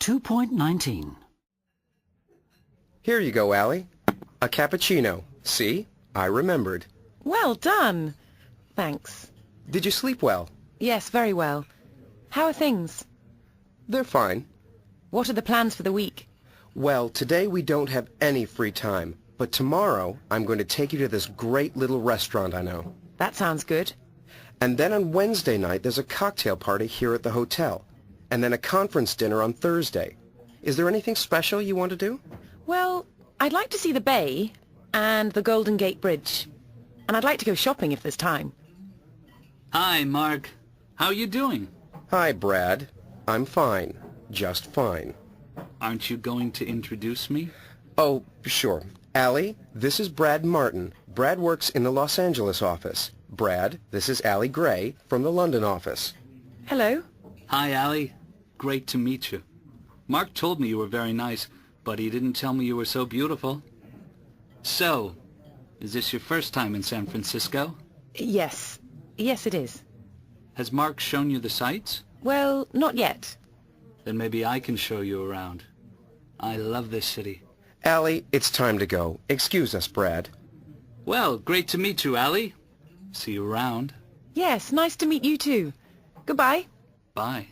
[SPEAKER 1] $2.19.
[SPEAKER 2] Here you go, Allie. A cappuccino. See? I remembered.
[SPEAKER 11] Well done. Thanks.
[SPEAKER 2] Did you sleep well?
[SPEAKER 11] Yes, very well. How are things?
[SPEAKER 2] They're fine.
[SPEAKER 11] What are the plans for the week?
[SPEAKER 2] Well, today we don't have any free time, but tomorrow I'm going to take you to this great little restaurant I know.
[SPEAKER 11] That sounds good.
[SPEAKER 2] And then on Wednesday night there's a cocktail party here at the hotel, and then a conference dinner on Thursday. Is there anything special you want to do?
[SPEAKER 11] Well, I'd like to see the bay and the Golden Gate Bridge. And I'd like to go shopping if there's time.
[SPEAKER 20] Hi, Mark. How are you doing?
[SPEAKER 2] Hi, Brad. I'm fine. Just fine.
[SPEAKER 20] Aren't you going to introduce me?
[SPEAKER 2] Oh, sure. Allie, this is Brad Martin. Brad works in the Los Angeles office. Brad, this is Allie Gray from the London office.
[SPEAKER 11] Hello.
[SPEAKER 20] Hi, Allie. Great to meet you. Mark told me you were very nice, but he didn't tell me you were so beautiful. So, is this your first time in San Francisco?
[SPEAKER 11] Yes. Yes, it is.
[SPEAKER 20] Has Mark shown you the sights?
[SPEAKER 11] Well, not yet.
[SPEAKER 20] Then maybe I can show you around. I love this city.
[SPEAKER 2] Allie, it's time to go. Excuse us, Brad.
[SPEAKER 20] Well, great to meet you, Allie. See you around.
[SPEAKER 11] Yes, nice to meet you too. Goodbye.
[SPEAKER 20] Bye.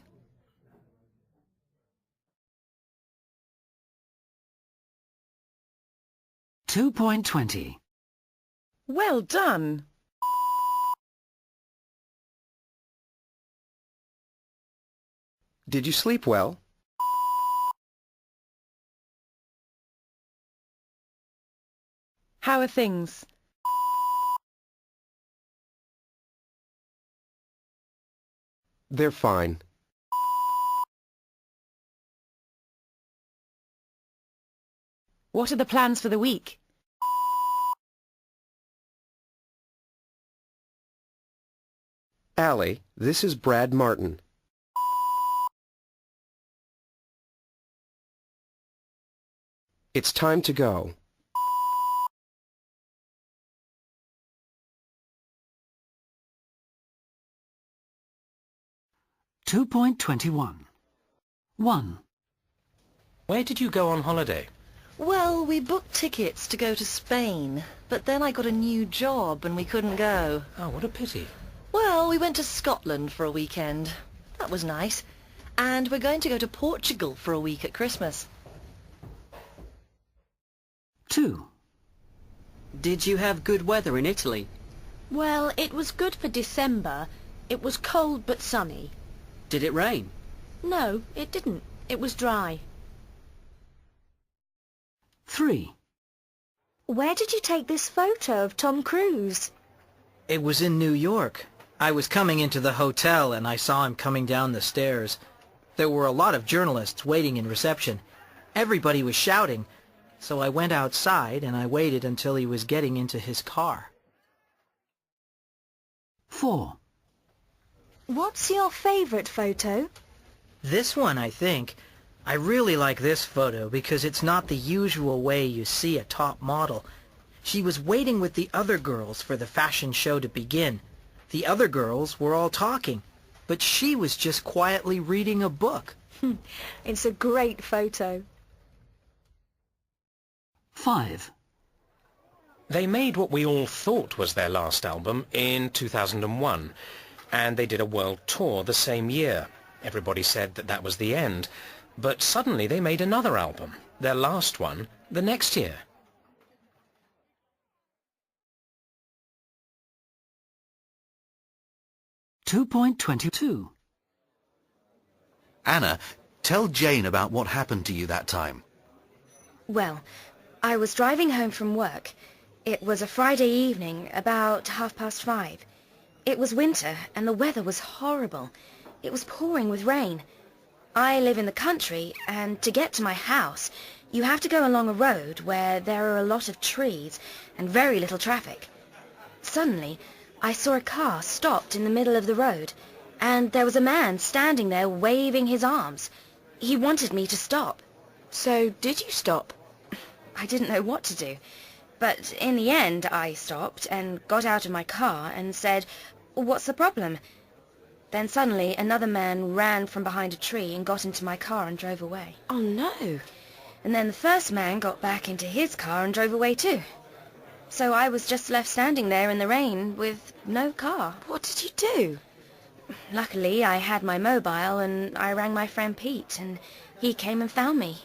[SPEAKER 1] $2.20.
[SPEAKER 11] Well done.
[SPEAKER 2] Did you sleep well?
[SPEAKER 11] How are things?
[SPEAKER 2] They're fine.
[SPEAKER 11] What are the plans for the week?
[SPEAKER 2] Allie, this is Brad Martin. It's time to go.
[SPEAKER 1] $2.21. 1.
[SPEAKER 7] Where did you go on holiday?
[SPEAKER 19] Well, we booked tickets to go to Spain, but then I got a new job and we couldn't go.
[SPEAKER 7] Oh, what a pity.
[SPEAKER 19] Well, we went to Scotland for a weekend. That was nice. And we're going to go to Portugal for a week at Christmas.
[SPEAKER 1] 2.
[SPEAKER 5] Did you have good weather in Italy?
[SPEAKER 14] Well, it was good for December. It was cold but sunny.
[SPEAKER 5] Did it rain?
[SPEAKER 14] No, it didn't. It was dry.
[SPEAKER 1] 3.
[SPEAKER 14] Where did you take this photo of Tom Cruise?
[SPEAKER 6] It was in New York. I was coming into the hotel and I saw him coming down the stairs. There were a lot of journalists waiting in reception. Everybody was shouting, so I went outside and I waited until he was getting into his car.
[SPEAKER 1] 4.
[SPEAKER 14] What's your favourite photo?
[SPEAKER 6] This one, I think. I really like this photo because it's not the usual way you see a top model. She was waiting with the other girls for the fashion show to begin. The other girls were all talking, but she was just quietly reading a book.
[SPEAKER 14] It's a great photo.
[SPEAKER 1] 5.
[SPEAKER 21] They made what we all thought was their last album in 2001, and they did a world tour the same year. Everybody said that that was the end, but suddenly they made another album, their last one, the next year.
[SPEAKER 1] (2.22)
[SPEAKER 4] Anna, tell Jane about what happened to you that time.
[SPEAKER 22] Well, I was driving home from work. It was a Friday evening, about 5:30. It was winter, and the weather was horrible. It was pouring with rain. I live in the country, and to get to my house, you have to go along a road where there are a lot of trees and very little traffic. Suddenly, I saw a car stopped in the middle of the road, and there was a man standing there waving his arms. He wanted me to stop.
[SPEAKER 14] So, did you stop?
[SPEAKER 22] I didn't know what to do, but in the end I stopped and got out of my car and said, "What's the problem?" Then suddenly another man ran from behind a tree and got into my car and drove away.
[SPEAKER 14] Oh no!
[SPEAKER 22] And then the first man got back into his car and drove away too. So I was just left standing there in the rain with no car.
[SPEAKER 14] What did you do?
[SPEAKER 22] Luckily I had my mobile and I rang my friend Pete and he came and found me.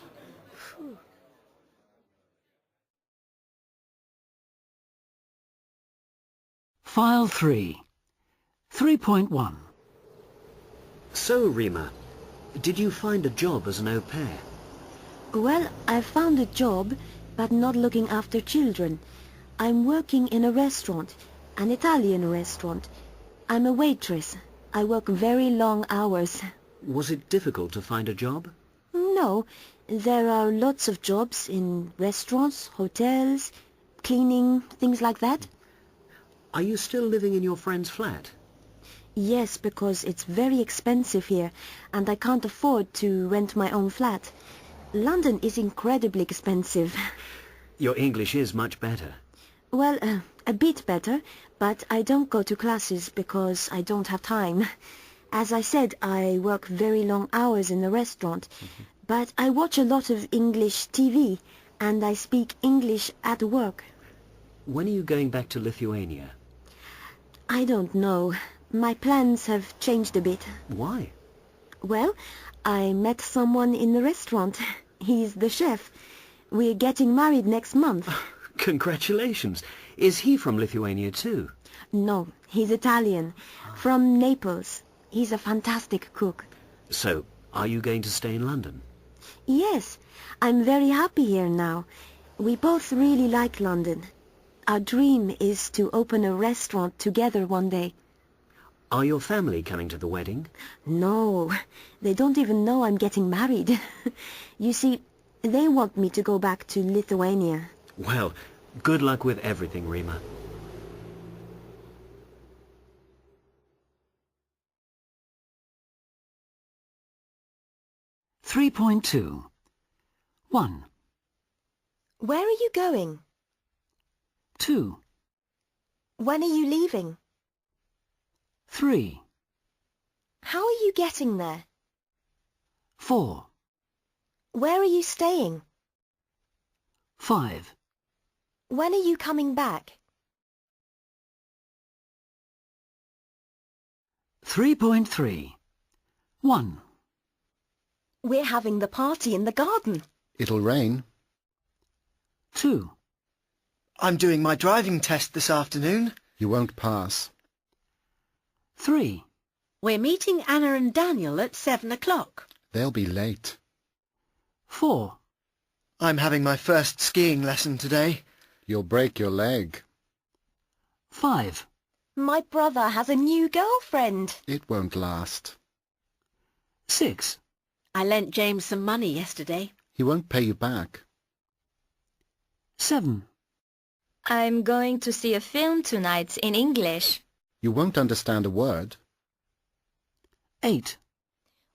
[SPEAKER 1] File 3. 3.1.
[SPEAKER 17] So, Rima, did you find a job as an au pair?
[SPEAKER 23] Well, I found a job, but not looking after children. I'm working in a restaurant, an Italian restaurant. I'm a waitress. I work very long hours.
[SPEAKER 17] Was it difficult to find a job?
[SPEAKER 23] No, there are lots of jobs in restaurants, hotels, cleaning, things like that.
[SPEAKER 17] Are you still living in your friend's flat?
[SPEAKER 23] Yes, because it's very expensive here, and I can't afford to rent my own flat. London is incredibly expensive.
[SPEAKER 17] Your English is much better.
[SPEAKER 23] Well, a bit better, but I don't go to classes because I don't have time. As I said, I work very long hours in the restaurant, but I watch a lot of English TV, and I speak English at work.
[SPEAKER 17] When are you going back to Lithuania?
[SPEAKER 23] I don't know. My plans have changed a bit.
[SPEAKER 17] Why?
[SPEAKER 23] Well, I met someone in the restaurant. He's the chef. We're getting married next month.
[SPEAKER 17] Congratulations. Is he from Lithuania too?
[SPEAKER 23] No, he's Italian. From Naples. He's a fantastic cook.
[SPEAKER 17] So, are you going to stay in London?
[SPEAKER 23] Yes, I'm very happy here now. We both really like London. Our dream is to open a restaurant together one day.
[SPEAKER 17] Are your family coming to the wedding?
[SPEAKER 23] No, they don't even know I'm getting married. You see, they want me to go back to Lithuania.
[SPEAKER 17] Well, good luck with everything, Rima.
[SPEAKER 1] (3.2) 1.
[SPEAKER 3] Where are you going?
[SPEAKER 1] 2.
[SPEAKER 3] When are you leaving?
[SPEAKER 1] 3.
[SPEAKER 3] How are you getting there?
[SPEAKER 1] 4.
[SPEAKER 3] Where are you staying?
[SPEAKER 1] 5.
[SPEAKER 3] When are you coming back?
[SPEAKER 1] 3.3 1.
[SPEAKER 3] We're having the party in the garden.
[SPEAKER 18] It'll rain.
[SPEAKER 1] 2.
[SPEAKER 13] I'm doing my driving test this afternoon.
[SPEAKER 18] You won't pass.
[SPEAKER 1] 3.
[SPEAKER 15] We're meeting Anna and Daniel at 7 o'clock.
[SPEAKER 18] They'll be late.
[SPEAKER 1] 4.
[SPEAKER 13] I'm having my first skiing lesson today.
[SPEAKER 18] You'll break your leg.
[SPEAKER 1] 5.
[SPEAKER 3] My brother has a new girlfriend.
[SPEAKER 18] It won't last.
[SPEAKER 1] 6.
[SPEAKER 15] I lent James some money yesterday.
[SPEAKER 18] He won't pay you back.
[SPEAKER 1] 7.
[SPEAKER 14] I'm going to see a film tonight in English.
[SPEAKER 18] You won't understand a word.
[SPEAKER 1] 8.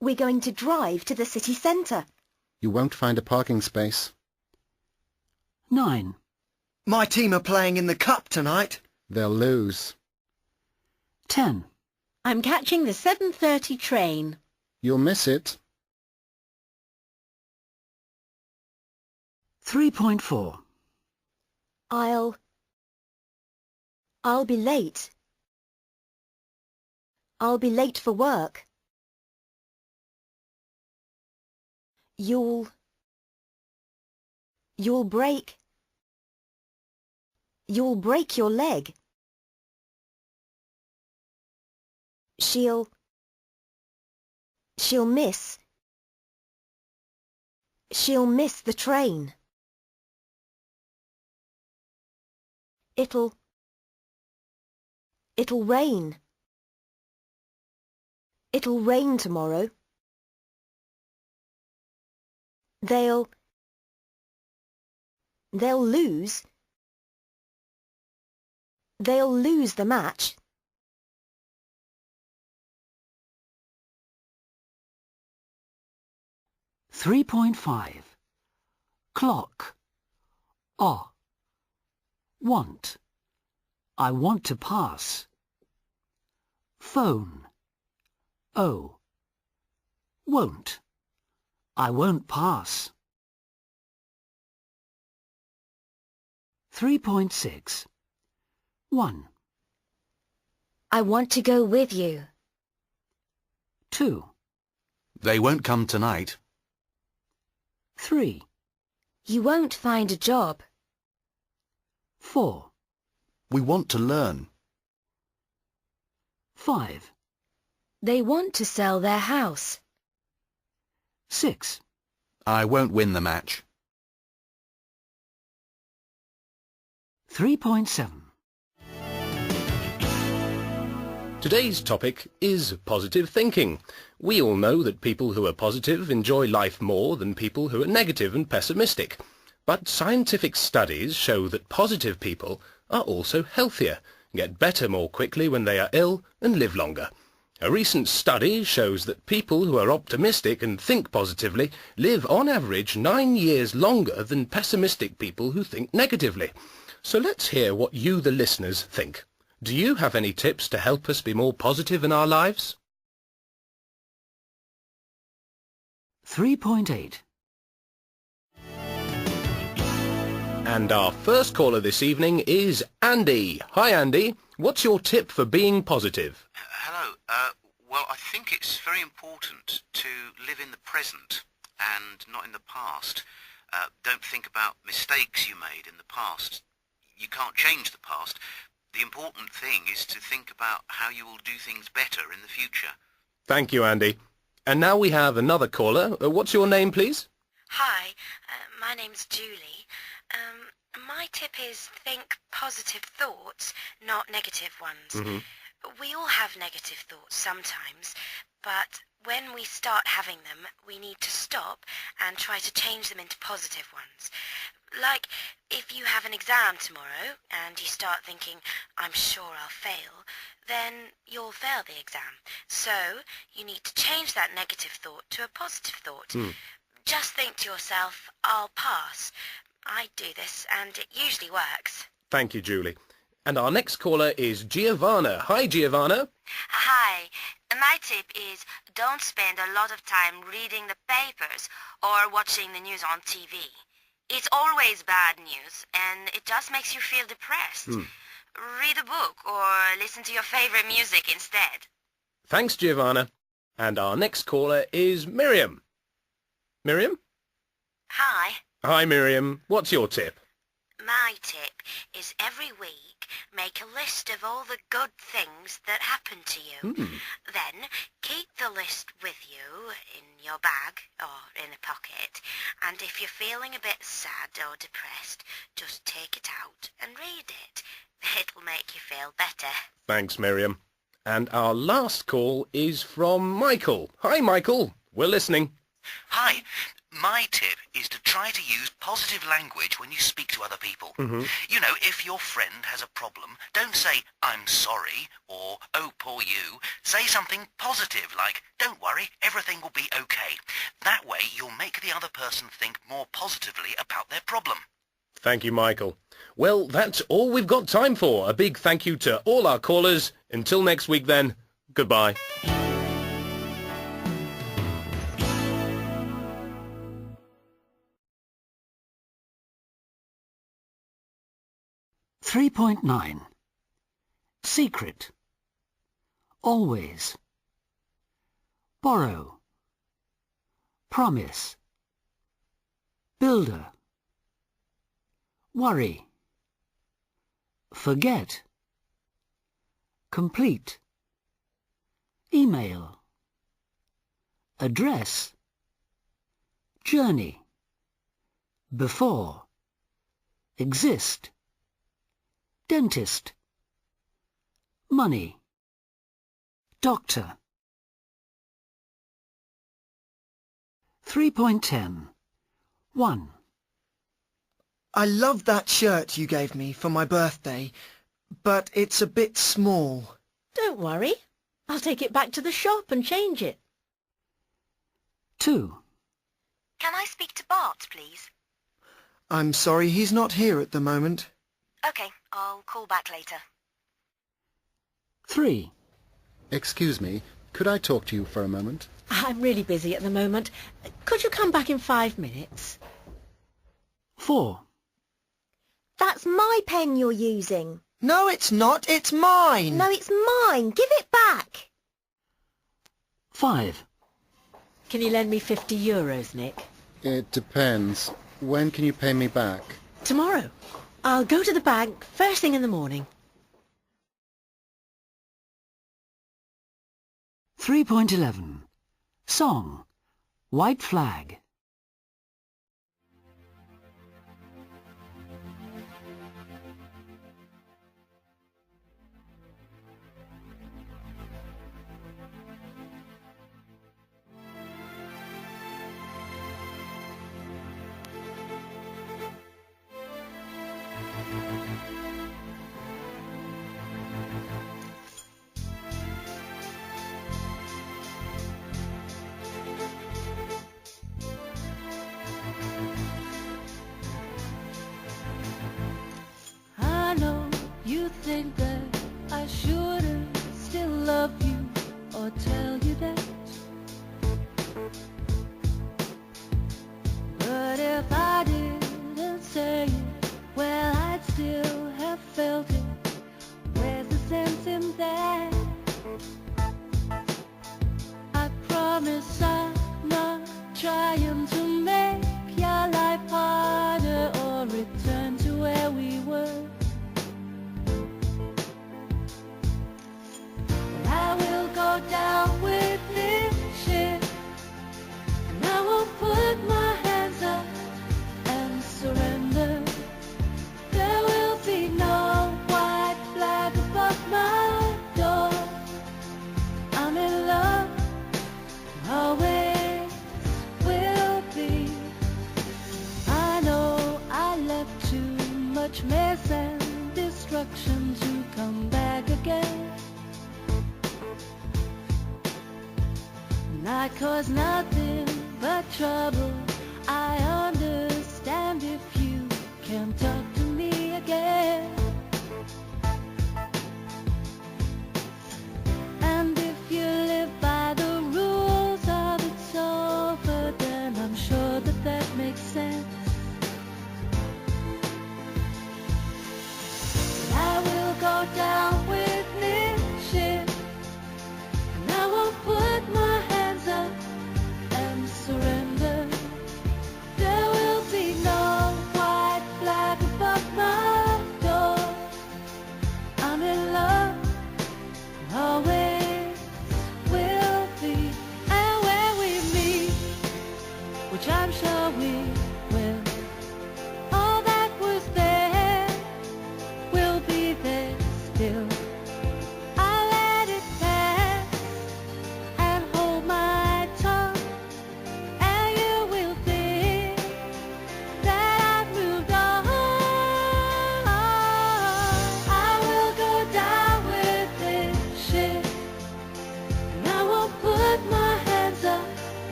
[SPEAKER 3] We're going to drive to the city centre.
[SPEAKER 18] You won't find a parking space.
[SPEAKER 1] 9.
[SPEAKER 13] My team are playing in the cup tonight.
[SPEAKER 18] They'll lose.
[SPEAKER 1] 10.
[SPEAKER 15] I'm catching the 7:30 train.
[SPEAKER 18] You'll miss it.
[SPEAKER 1] 3.4.
[SPEAKER 3] I'll be late. I'll be late for work. You'll break your leg. She'll miss the train. It'll rain. It'll rain tomorrow. They'll lose. They'll lose the match.
[SPEAKER 1] Three 3.5. Clock. Want. I want to pass. Phone. Won't. I won't pass. 3.6. 1.
[SPEAKER 14] I want to go with you.
[SPEAKER 1] 2.
[SPEAKER 4] They won't come tonight.
[SPEAKER 1] 3.
[SPEAKER 14] You won't find a job.
[SPEAKER 1] 4.
[SPEAKER 4] We want to learn.
[SPEAKER 1] 5.
[SPEAKER 14] They want to sell their house.
[SPEAKER 1] 6.
[SPEAKER 4] I won't win the match.
[SPEAKER 1] 3.7.
[SPEAKER 21] Today's topic is positive thinking. We all know that people who are positive enjoy life more than people who are negative and pessimistic. But scientific studies show that positive people are also healthier, get better more quickly when they are ill, and live longer. A recent study shows that people who are optimistic and think positively live on average 9 years longer than pessimistic people who think negatively. So let's hear what you, the listeners, think. Do you have any tips to help us be more positive in our lives?
[SPEAKER 1] 3.8.
[SPEAKER 21] And our first caller this evening is Andy. Hi, Andy. What's your tip for being positive?
[SPEAKER 4] Hello. Well, I think it's very important to live in the present and not in the past. Don't think about mistakes you made in the past. You can't change the past. The important thing is to think about how you will do things better in the future.
[SPEAKER 21] Thank you, Andy. And now we have another caller. What's your name, please?
[SPEAKER 22] Hi, my name's Julie. My tip is think positive thoughts, not negative ones.
[SPEAKER 21] Mm-hmm.
[SPEAKER 22] We all have negative thoughts sometimes, but when we start having them, we need to stop and try to change them into positive ones. Like, if you have an exam tomorrow and you start thinking, I'm sure I'll fail, then you'll fail the exam. So, you need to change that negative thought to a positive thought. Just think to yourself, I'll pass. I do this, and it usually works.
[SPEAKER 21] Thank you, Julie. And our next caller is Giovanna. Hi, Giovanna.
[SPEAKER 22] Hi. My tip is don't spend a lot of time reading the papers or watching the news on TV. It's always bad news, and it just makes you feel depressed. Read a book or listen to your favorite music instead.
[SPEAKER 21] Thanks, Giovanna. And our next caller is Miriam. Miriam?
[SPEAKER 22] Hi.
[SPEAKER 21] Hi, Miriam. What's your tip?
[SPEAKER 9] My tip is every week make a list of all the good things that happen to you. Then keep the list with you in your bag or in a pocket, and if you're feeling a bit sad or depressed, just take it out and read it. It'll make you feel better.
[SPEAKER 21] Thanks, Miriam. And our last call is from Michael. Hi, Michael. We're listening.
[SPEAKER 4] Hi. My tip is to try to use positive language when you speak to other people. You know, if your friend has a problem, don't say, I'm sorry, or, oh, poor you. Say something positive like, don't worry, everything will be okay. That way you'll make the other person think more positively about their problem.
[SPEAKER 21] Thank you, Michael. Well, that's all we've got time for. A big thank you to all our callers. Until next week, then, goodbye.
[SPEAKER 1] .9 Secret. Always. Borrow. Promise. Builder. Worry. Forget. Complete. Email. Address. Journey. Before. Exist. Dentist. Money. Doctor. 3.10 1.
[SPEAKER 13] I love that shirt you gave me for my birthday, but it's a bit small.
[SPEAKER 15] Don't worry. I'll take it back to the shop and change it.
[SPEAKER 1] 2.
[SPEAKER 9] Can I speak to Bart, please?
[SPEAKER 13] I'm sorry, he's not here at the moment.
[SPEAKER 9] Okay, I'll call back later.
[SPEAKER 1] 3.
[SPEAKER 18] Excuse me, could I talk to you for a moment?
[SPEAKER 15] I'm really busy at the moment. Could you come back in 5 minutes?
[SPEAKER 1] 4.
[SPEAKER 3] That's my pen you're using.
[SPEAKER 13] No, it's not. It's mine.
[SPEAKER 3] No, it's mine. Give it back.
[SPEAKER 1] 5.
[SPEAKER 15] Can you lend me €50, Nick?
[SPEAKER 18] It depends. When can you pay me back?
[SPEAKER 15] Tomorrow. I'll go to the bank first thing in the morning.
[SPEAKER 1] 3.11 Song. White Flag.
[SPEAKER 8] I know you think that I shouldn't still love you or tell you that. But if I didn't say it, well, I'd still have felt it. Where's the sense in that? I promise I'm not trying to make your life harder or return to where we were. But I will go down with this ship, and I won't put my hands up and surrender. There will be no white flag above my door. I'm in love, always will be. I know I left too much mess and destruction to come back again. And I caused nothing but trouble. I understand if you can't talk to me again. And if you live by the rules of it's over, then I'm sure that that makes sense. But I will go down with this ship, and I won't put my hands up and surrender. There will be no white flag above my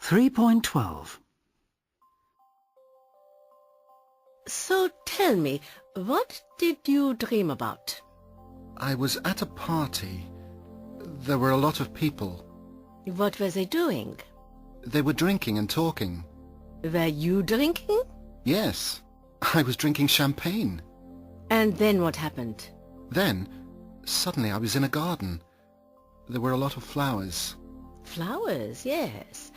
[SPEAKER 1] 3.12.
[SPEAKER 15] So tell me, what did you dream about?
[SPEAKER 18] I was at a party. There were a lot of people.
[SPEAKER 15] What were they doing?
[SPEAKER 18] They were drinking and talking.
[SPEAKER 15] Were you drinking?
[SPEAKER 18] Yes, I was drinking champagne.
[SPEAKER 15] And then what happened?
[SPEAKER 18] Then, suddenly I was in a garden. There were a lot of flowers.
[SPEAKER 15] Flowers, yes.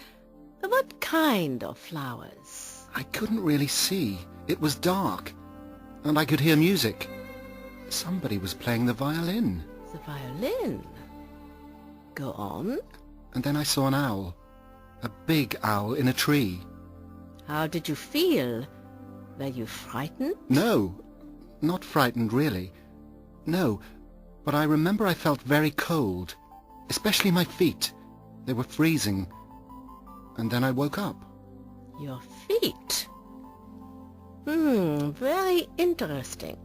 [SPEAKER 15] What kind of flowers?
[SPEAKER 18] I couldn't really see. It was dark. And I could hear music. Somebody was playing the violin.
[SPEAKER 15] The violin? Go on.
[SPEAKER 18] And then I saw an owl. A big owl in a tree.
[SPEAKER 15] How did you feel? Were you frightened?
[SPEAKER 18] No, not frightened really. No, but I remember I felt very cold. Especially my feet. They were freezing. And then I woke up.
[SPEAKER 15] Your feet? Very interesting.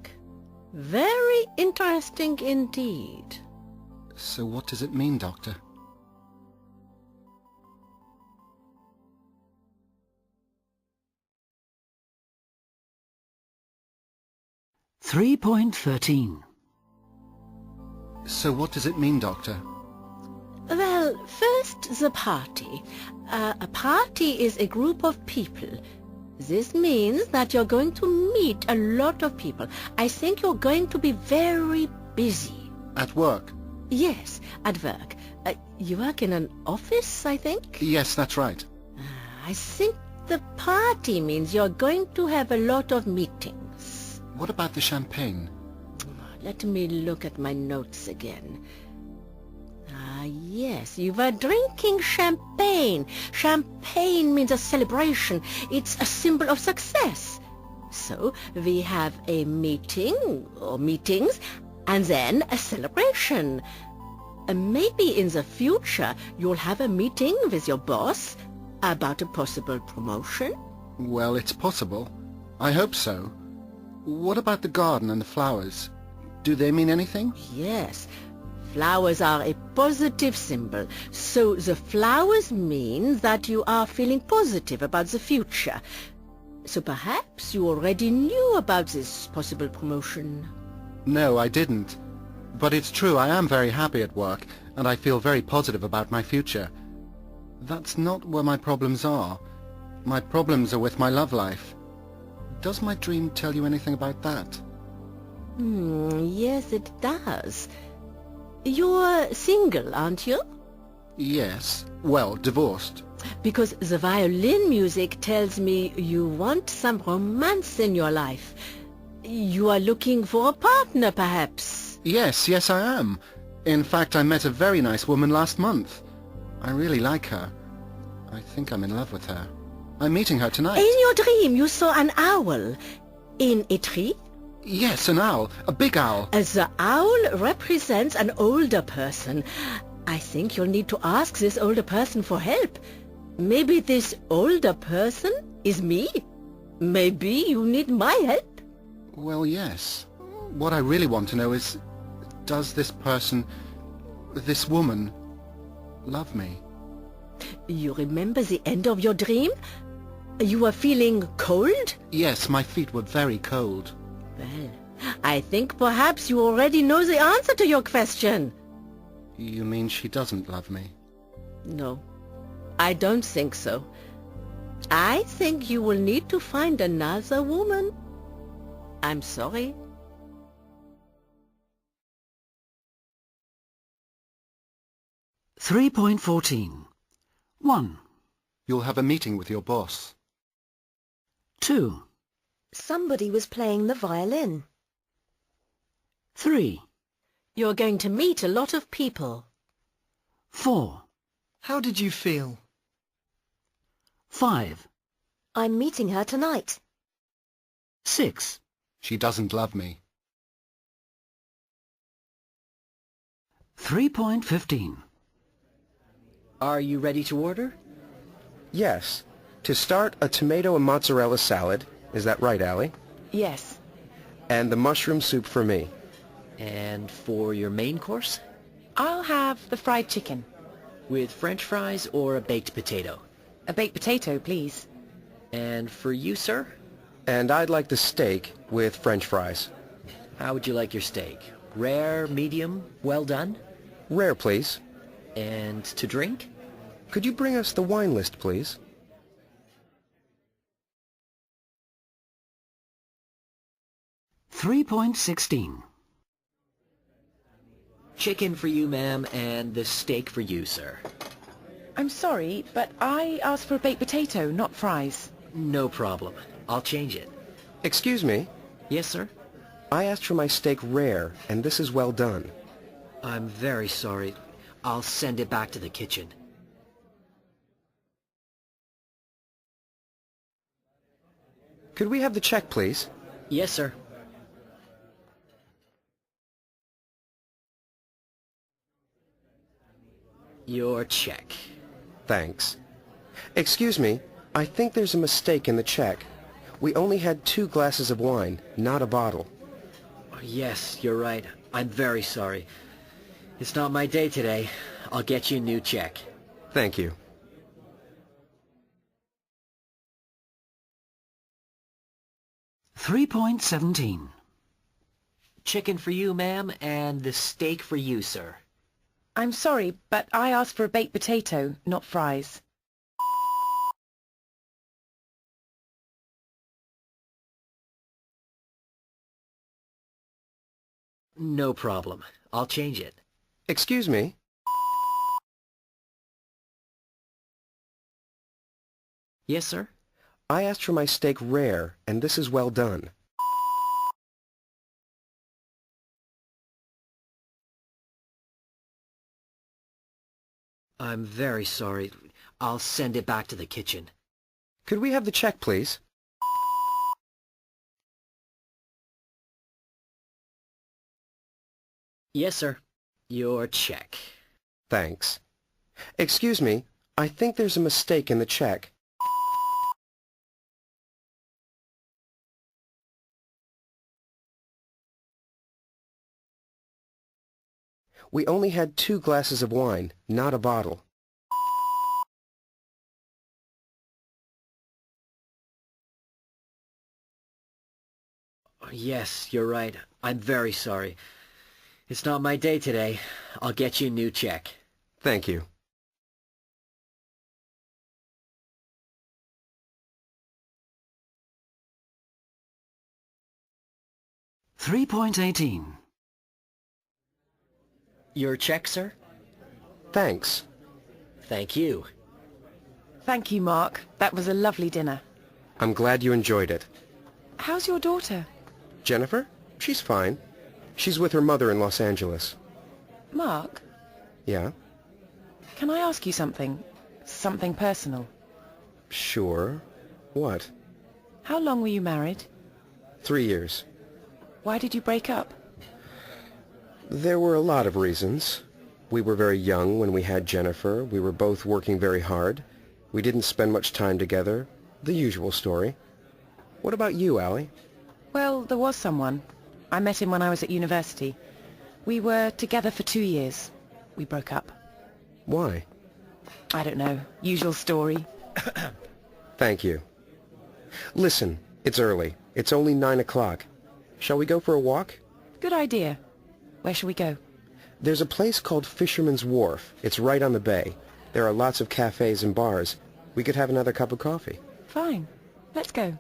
[SPEAKER 15] Very interesting indeed.
[SPEAKER 18] So what does it mean, Doctor?
[SPEAKER 1] (3.13).
[SPEAKER 18] So what does it mean, Doctor?
[SPEAKER 15] Well, first the party. A party is a group of people. This means that you're going to meet a lot of people. I think you're going to be very busy.
[SPEAKER 18] At work?
[SPEAKER 15] Yes, at work. You work in an office, I think?
[SPEAKER 18] Yes, that's right.
[SPEAKER 15] I think the party means you're going to have a lot of meetings.
[SPEAKER 18] What about the champagne?
[SPEAKER 15] Let me look at my notes again. Yes, you were drinking champagne. Champagne means a celebration. It's a symbol of success. So we have a meeting or meetings and then a celebration. Maybe in the future you'll have a meeting with your boss about a possible promotion.
[SPEAKER 18] Well, it's possible. I hope so. What about the garden and the flowers? Do they mean anything?
[SPEAKER 15] Yes. Flowers are a positive symbol, so the flowers mean that you are feeling positive about the future. So perhaps you already knew about this possible promotion.
[SPEAKER 18] No, I didn't. But it's true, I am very happy at work, and I feel very positive about my future. That's not where my problems are. My problems are with my love life. Does my dream tell you anything about that?
[SPEAKER 15] Yes, it does. You're single, aren't you?
[SPEAKER 18] Yes. Well, divorced.
[SPEAKER 15] Because the violin music tells me you want some romance in your life. You are looking for a partner, perhaps?
[SPEAKER 18] Yes, I am. In fact, I met a very nice woman last month. I really like her. I think I'm in love with her. I'm meeting her tonight.
[SPEAKER 15] In your dream, you saw an owl. In a tree?
[SPEAKER 18] Yes, an owl. A big owl.
[SPEAKER 15] The owl represents an older person. I think you'll need to ask this older person for help. Maybe this older person is me. Maybe you need my help.
[SPEAKER 18] Well, yes. What I really want to know is, does this person, this woman, love me?
[SPEAKER 15] You remember the end of your dream? You were feeling cold?
[SPEAKER 18] Yes, my feet were very cold.
[SPEAKER 15] Well, I think perhaps you already know the answer to your question.
[SPEAKER 18] You mean she doesn't love me?
[SPEAKER 15] No, I don't think so. I think you will need to find another woman. I'm sorry.
[SPEAKER 1] (3.14). 1.
[SPEAKER 18] You'll have a meeting with your boss.
[SPEAKER 1] 2.
[SPEAKER 3] Somebody was playing the violin.
[SPEAKER 1] 3.
[SPEAKER 15] You're going to meet a lot of people.
[SPEAKER 1] 4.
[SPEAKER 13] How did you feel?
[SPEAKER 1] 5.
[SPEAKER 3] I'm meeting her tonight.
[SPEAKER 1] 6.
[SPEAKER 18] She doesn't love me.
[SPEAKER 1] 3.15.
[SPEAKER 10] Are you ready to order?
[SPEAKER 2] Yes. To start, a tomato and mozzarella salad. Is that right, Allie?
[SPEAKER 11] Yes.
[SPEAKER 2] And the mushroom soup for me.
[SPEAKER 10] And for your main course?
[SPEAKER 11] I'll have the fried chicken.
[SPEAKER 10] With French fries or a baked potato?
[SPEAKER 11] A baked potato, please.
[SPEAKER 10] And for you, sir?
[SPEAKER 2] And I'd like the steak with French fries.
[SPEAKER 10] How would you like your steak? Rare, medium, well done?
[SPEAKER 2] Rare, please.
[SPEAKER 10] And to drink?
[SPEAKER 2] Could you bring us the wine list, please?
[SPEAKER 1] .16.
[SPEAKER 10] Chicken for you, ma'am, and the steak for you, sir.
[SPEAKER 11] I'm sorry, but I asked for a baked potato, not fries.
[SPEAKER 10] No problem. I'll change it.
[SPEAKER 2] Excuse me?
[SPEAKER 10] Yes, sir?
[SPEAKER 2] I asked for my steak rare, and this is well done.
[SPEAKER 10] I'm very sorry. I'll send it back to the kitchen.
[SPEAKER 2] Could we have the check, please?
[SPEAKER 10] Yes, sir. Your check.
[SPEAKER 2] Thanks. Excuse me, I think there's a mistake in the check. We only had 2 glasses of wine, not a bottle.
[SPEAKER 10] Oh, yes, you're right. I'm very sorry. It's not my day today. I'll get you a new check.
[SPEAKER 2] Thank you.
[SPEAKER 1] .17.
[SPEAKER 10] Chicken for you, ma'am, and the steak for you, sir.
[SPEAKER 11] I'm sorry, but I asked for a baked potato, not fries.
[SPEAKER 10] No problem. I'll change it.
[SPEAKER 2] Excuse me?
[SPEAKER 10] Yes, sir?
[SPEAKER 2] I asked for my steak rare, and this is well done.
[SPEAKER 10] I'm very sorry. I'll send it back to the kitchen.
[SPEAKER 2] Could we have the check, please?
[SPEAKER 10] Yes, sir. Your check.
[SPEAKER 2] Thanks. Excuse me, I think there's a mistake in the check. We only had 2 glasses of wine, not a bottle.
[SPEAKER 10] Oh, yes, you're right. I'm very sorry. It's not my day today. I'll get you a new check.
[SPEAKER 2] Thank you.
[SPEAKER 1] .18.
[SPEAKER 10] Your check, sir?
[SPEAKER 2] Thanks.
[SPEAKER 10] Thank you.
[SPEAKER 11] Thank you, Mark. That was a lovely dinner.
[SPEAKER 2] I'm glad you enjoyed it.
[SPEAKER 11] How's your daughter?
[SPEAKER 2] Jennifer? She's fine. She's with her mother in Los Angeles.
[SPEAKER 11] Mark,
[SPEAKER 2] Yeah?
[SPEAKER 11] can I ask you something? Something personal.
[SPEAKER 2] Sure. What?
[SPEAKER 11] How long were you married?
[SPEAKER 2] 3 years.
[SPEAKER 11] Why did you break up?
[SPEAKER 2] There were a lot of reasons. We were very young when we had Jennifer. We were both working very hard. We didn't spend much time together. The usual story. What about you, Allie?
[SPEAKER 11] Well, there was someone. I met him when I was at university. We were together for 2 years. We broke up.
[SPEAKER 2] Why?
[SPEAKER 11] I don't know. Usual story.
[SPEAKER 2] Thank you. Listen, it's early. It's only 9 o'clock. Shall we go for a walk?
[SPEAKER 11] Good idea. Where shall we go?
[SPEAKER 2] There's a place called Fisherman's Wharf. It's right on the bay. There are lots of cafes and bars. We could have another cup of coffee.
[SPEAKER 11] Fine. Let's go.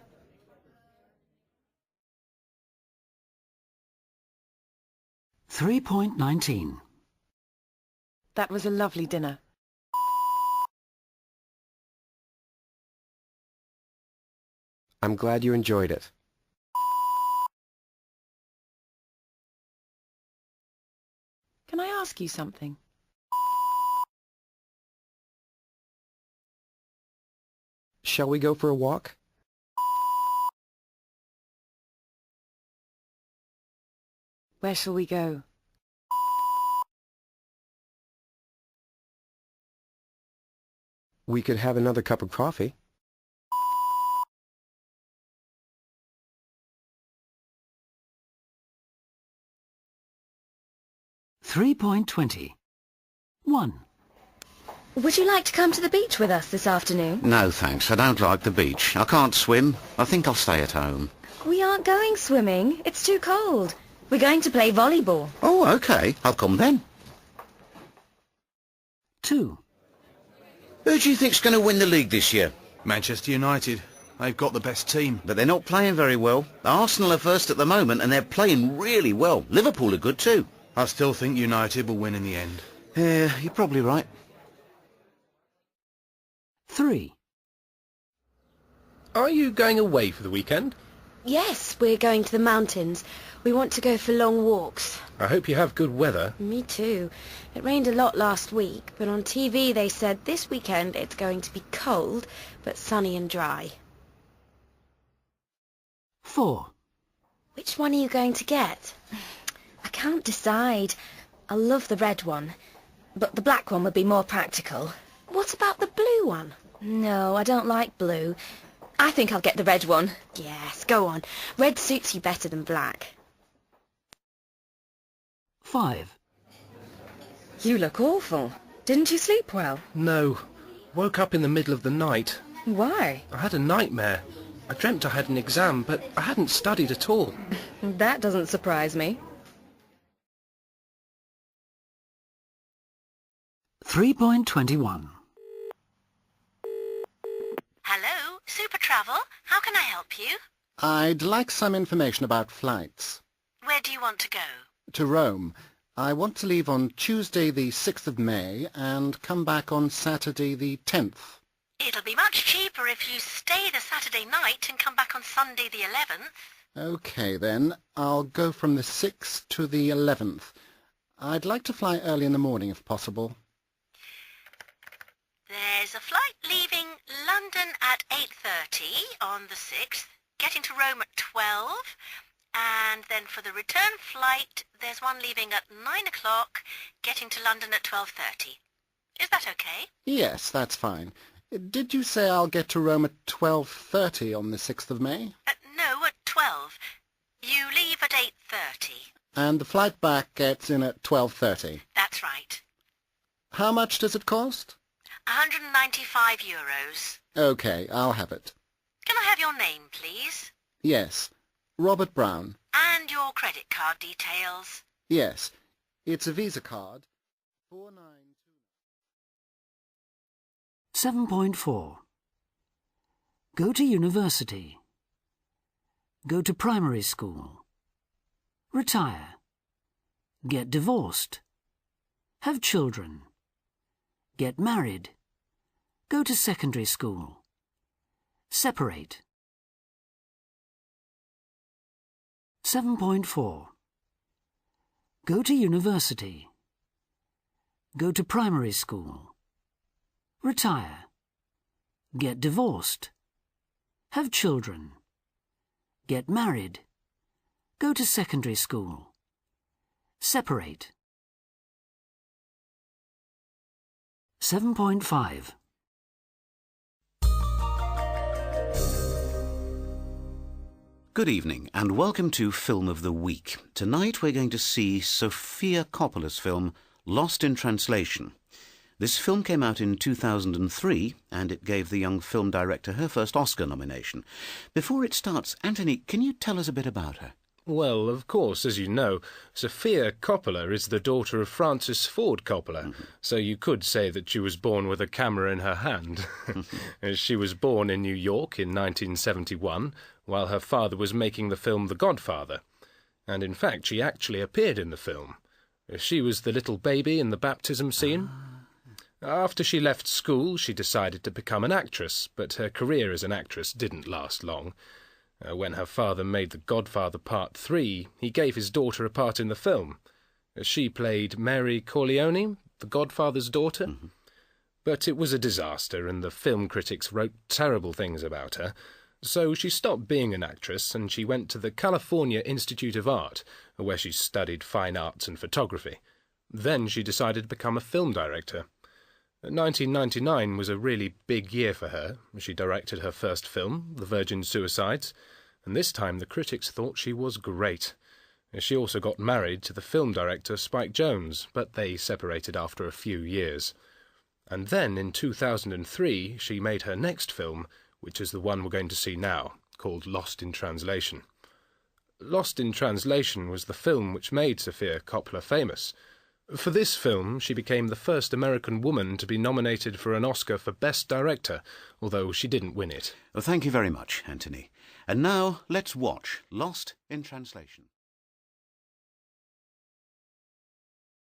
[SPEAKER 1] .19.
[SPEAKER 11] That was a lovely dinner.
[SPEAKER 2] I'm glad you enjoyed it.
[SPEAKER 11] Can I ask you something?
[SPEAKER 2] Shall we go for a walk?
[SPEAKER 11] Where shall we go?
[SPEAKER 2] We could have another cup of coffee.
[SPEAKER 1] .20. 1.
[SPEAKER 22] Would you like to come to the beach with us this afternoon?
[SPEAKER 4] No, thanks. I don't like the beach. I can't swim. I think I'll stay at home.
[SPEAKER 22] We aren't going swimming. It's too cold. We're going to play volleyball.
[SPEAKER 4] Oh, OK. I'll come then.
[SPEAKER 1] 2.
[SPEAKER 4] Who do you think's going to win the league this year? Manchester United. They've got the best team. But they're not playing very well. Arsenal are first at the moment, and they're playing really well. Liverpool are good too. I still think United will win in the end. Yeah, you're probably right.
[SPEAKER 1] 3.
[SPEAKER 21] Are you going away for the weekend?
[SPEAKER 3] Yes, we're going to the mountains. We want to go for long walks.
[SPEAKER 21] I hope you have good weather.
[SPEAKER 3] Me too. It rained a lot last week, but on TV they said this weekend it's going to be cold, but sunny and dry.
[SPEAKER 1] 4.
[SPEAKER 22] Which one are you going to get? I can't decide. I love the red one, but the black one would be more practical.
[SPEAKER 3] What about the blue one?
[SPEAKER 22] No, I don't like blue. I think I'll get the red one.
[SPEAKER 3] Yes, go on. Red suits you better than black.
[SPEAKER 1] 5.
[SPEAKER 22] You look awful. Didn't you sleep well?
[SPEAKER 21] No. Woke up in the middle of the night.
[SPEAKER 22] Why?
[SPEAKER 21] I had a nightmare. I dreamt I had an exam, but I hadn't studied at all.
[SPEAKER 22] That doesn't surprise me.
[SPEAKER 1] 3.21.
[SPEAKER 9] Hello, Super Travel. How can I help you?
[SPEAKER 18] I'd like some information about flights.
[SPEAKER 9] Where do you want to go?
[SPEAKER 18] To Rome. I want to leave on Tuesday the 6th of May and come back on Saturday the 10th.
[SPEAKER 9] It'll be much cheaper if you stay the Saturday night and come back on Sunday the 11th.
[SPEAKER 18] OK, then. I'll go from the 6th to the 11th. I'd like to fly early in the morning, if possible.
[SPEAKER 9] There's a flight leaving London at 8:30 on the 6th, getting to Rome at 12, and then for the return flight, there's one leaving at 9 o'clock, getting to London at 12:30. Is that okay?
[SPEAKER 18] Yes, that's fine. Did you say I'll get to Rome at 12:30 on the 6th of May?
[SPEAKER 9] No, at 12. You leave at 8:30.
[SPEAKER 18] And the flight back gets in at 12:30?
[SPEAKER 9] That's right.
[SPEAKER 18] How much does it cost?
[SPEAKER 9] €195.
[SPEAKER 18] OK, I'll have it.
[SPEAKER 9] Can I have your name, please?
[SPEAKER 18] Yes. Robert Brown.
[SPEAKER 9] And your credit card details?
[SPEAKER 18] Yes. It's a Visa card.
[SPEAKER 1] 7.4. Go to university. Go to primary school. Retire. Get divorced. Have children. Get married. Go to secondary school. Separate. 7.4. Go to university. Go to primary school. Retire. Get divorced. Have children. Get married. Go to secondary school. Separate. 7.5.
[SPEAKER 4] Good evening and welcome to Film of the Week. Tonight we're going to see Sofia Coppola's film Lost in Translation. This film came out in 2003 and it gave the young film director her first Oscar nomination. Before it starts, Anthony, can you tell us a bit about her?
[SPEAKER 21] Well, of course, as you know, Sofia Coppola is the daughter of Francis Ford Coppola, so you could say that she was born with a camera in her hand. She was born in New York in 1971, while her father was making the film The Godfather. And in fact, she actually appeared in the film. She was the little baby in the baptism scene. After she left school, she decided to become an actress, but her career as an actress didn't last long. When her father made The Godfather Part 3, he gave his daughter a part in the film. She played Mary Corleone, the Godfather's daughter. But it was a disaster, and the film critics wrote terrible things about her. So she stopped being an actress, and she went to the California Institute of Art, where she studied fine arts and photography. Then she decided to become a film director. 1999 was a really big year for her. She directed her first film, The Virgin Suicides, and this time the critics thought she was great. She also got married to the film director Spike Jonze, but they separated after a few years.
[SPEAKER 12] And then in 2003 she made her next film, which is the one we're going to see now, called Lost in Translation. Lost in Translation was the film which made Sofia Coppola famous. For this film, she became the first American woman to be nominated for an Oscar for Best Director, although she didn't win it.
[SPEAKER 16] Well, thank you very much, Anthony. And now let's watch Lost in Translation.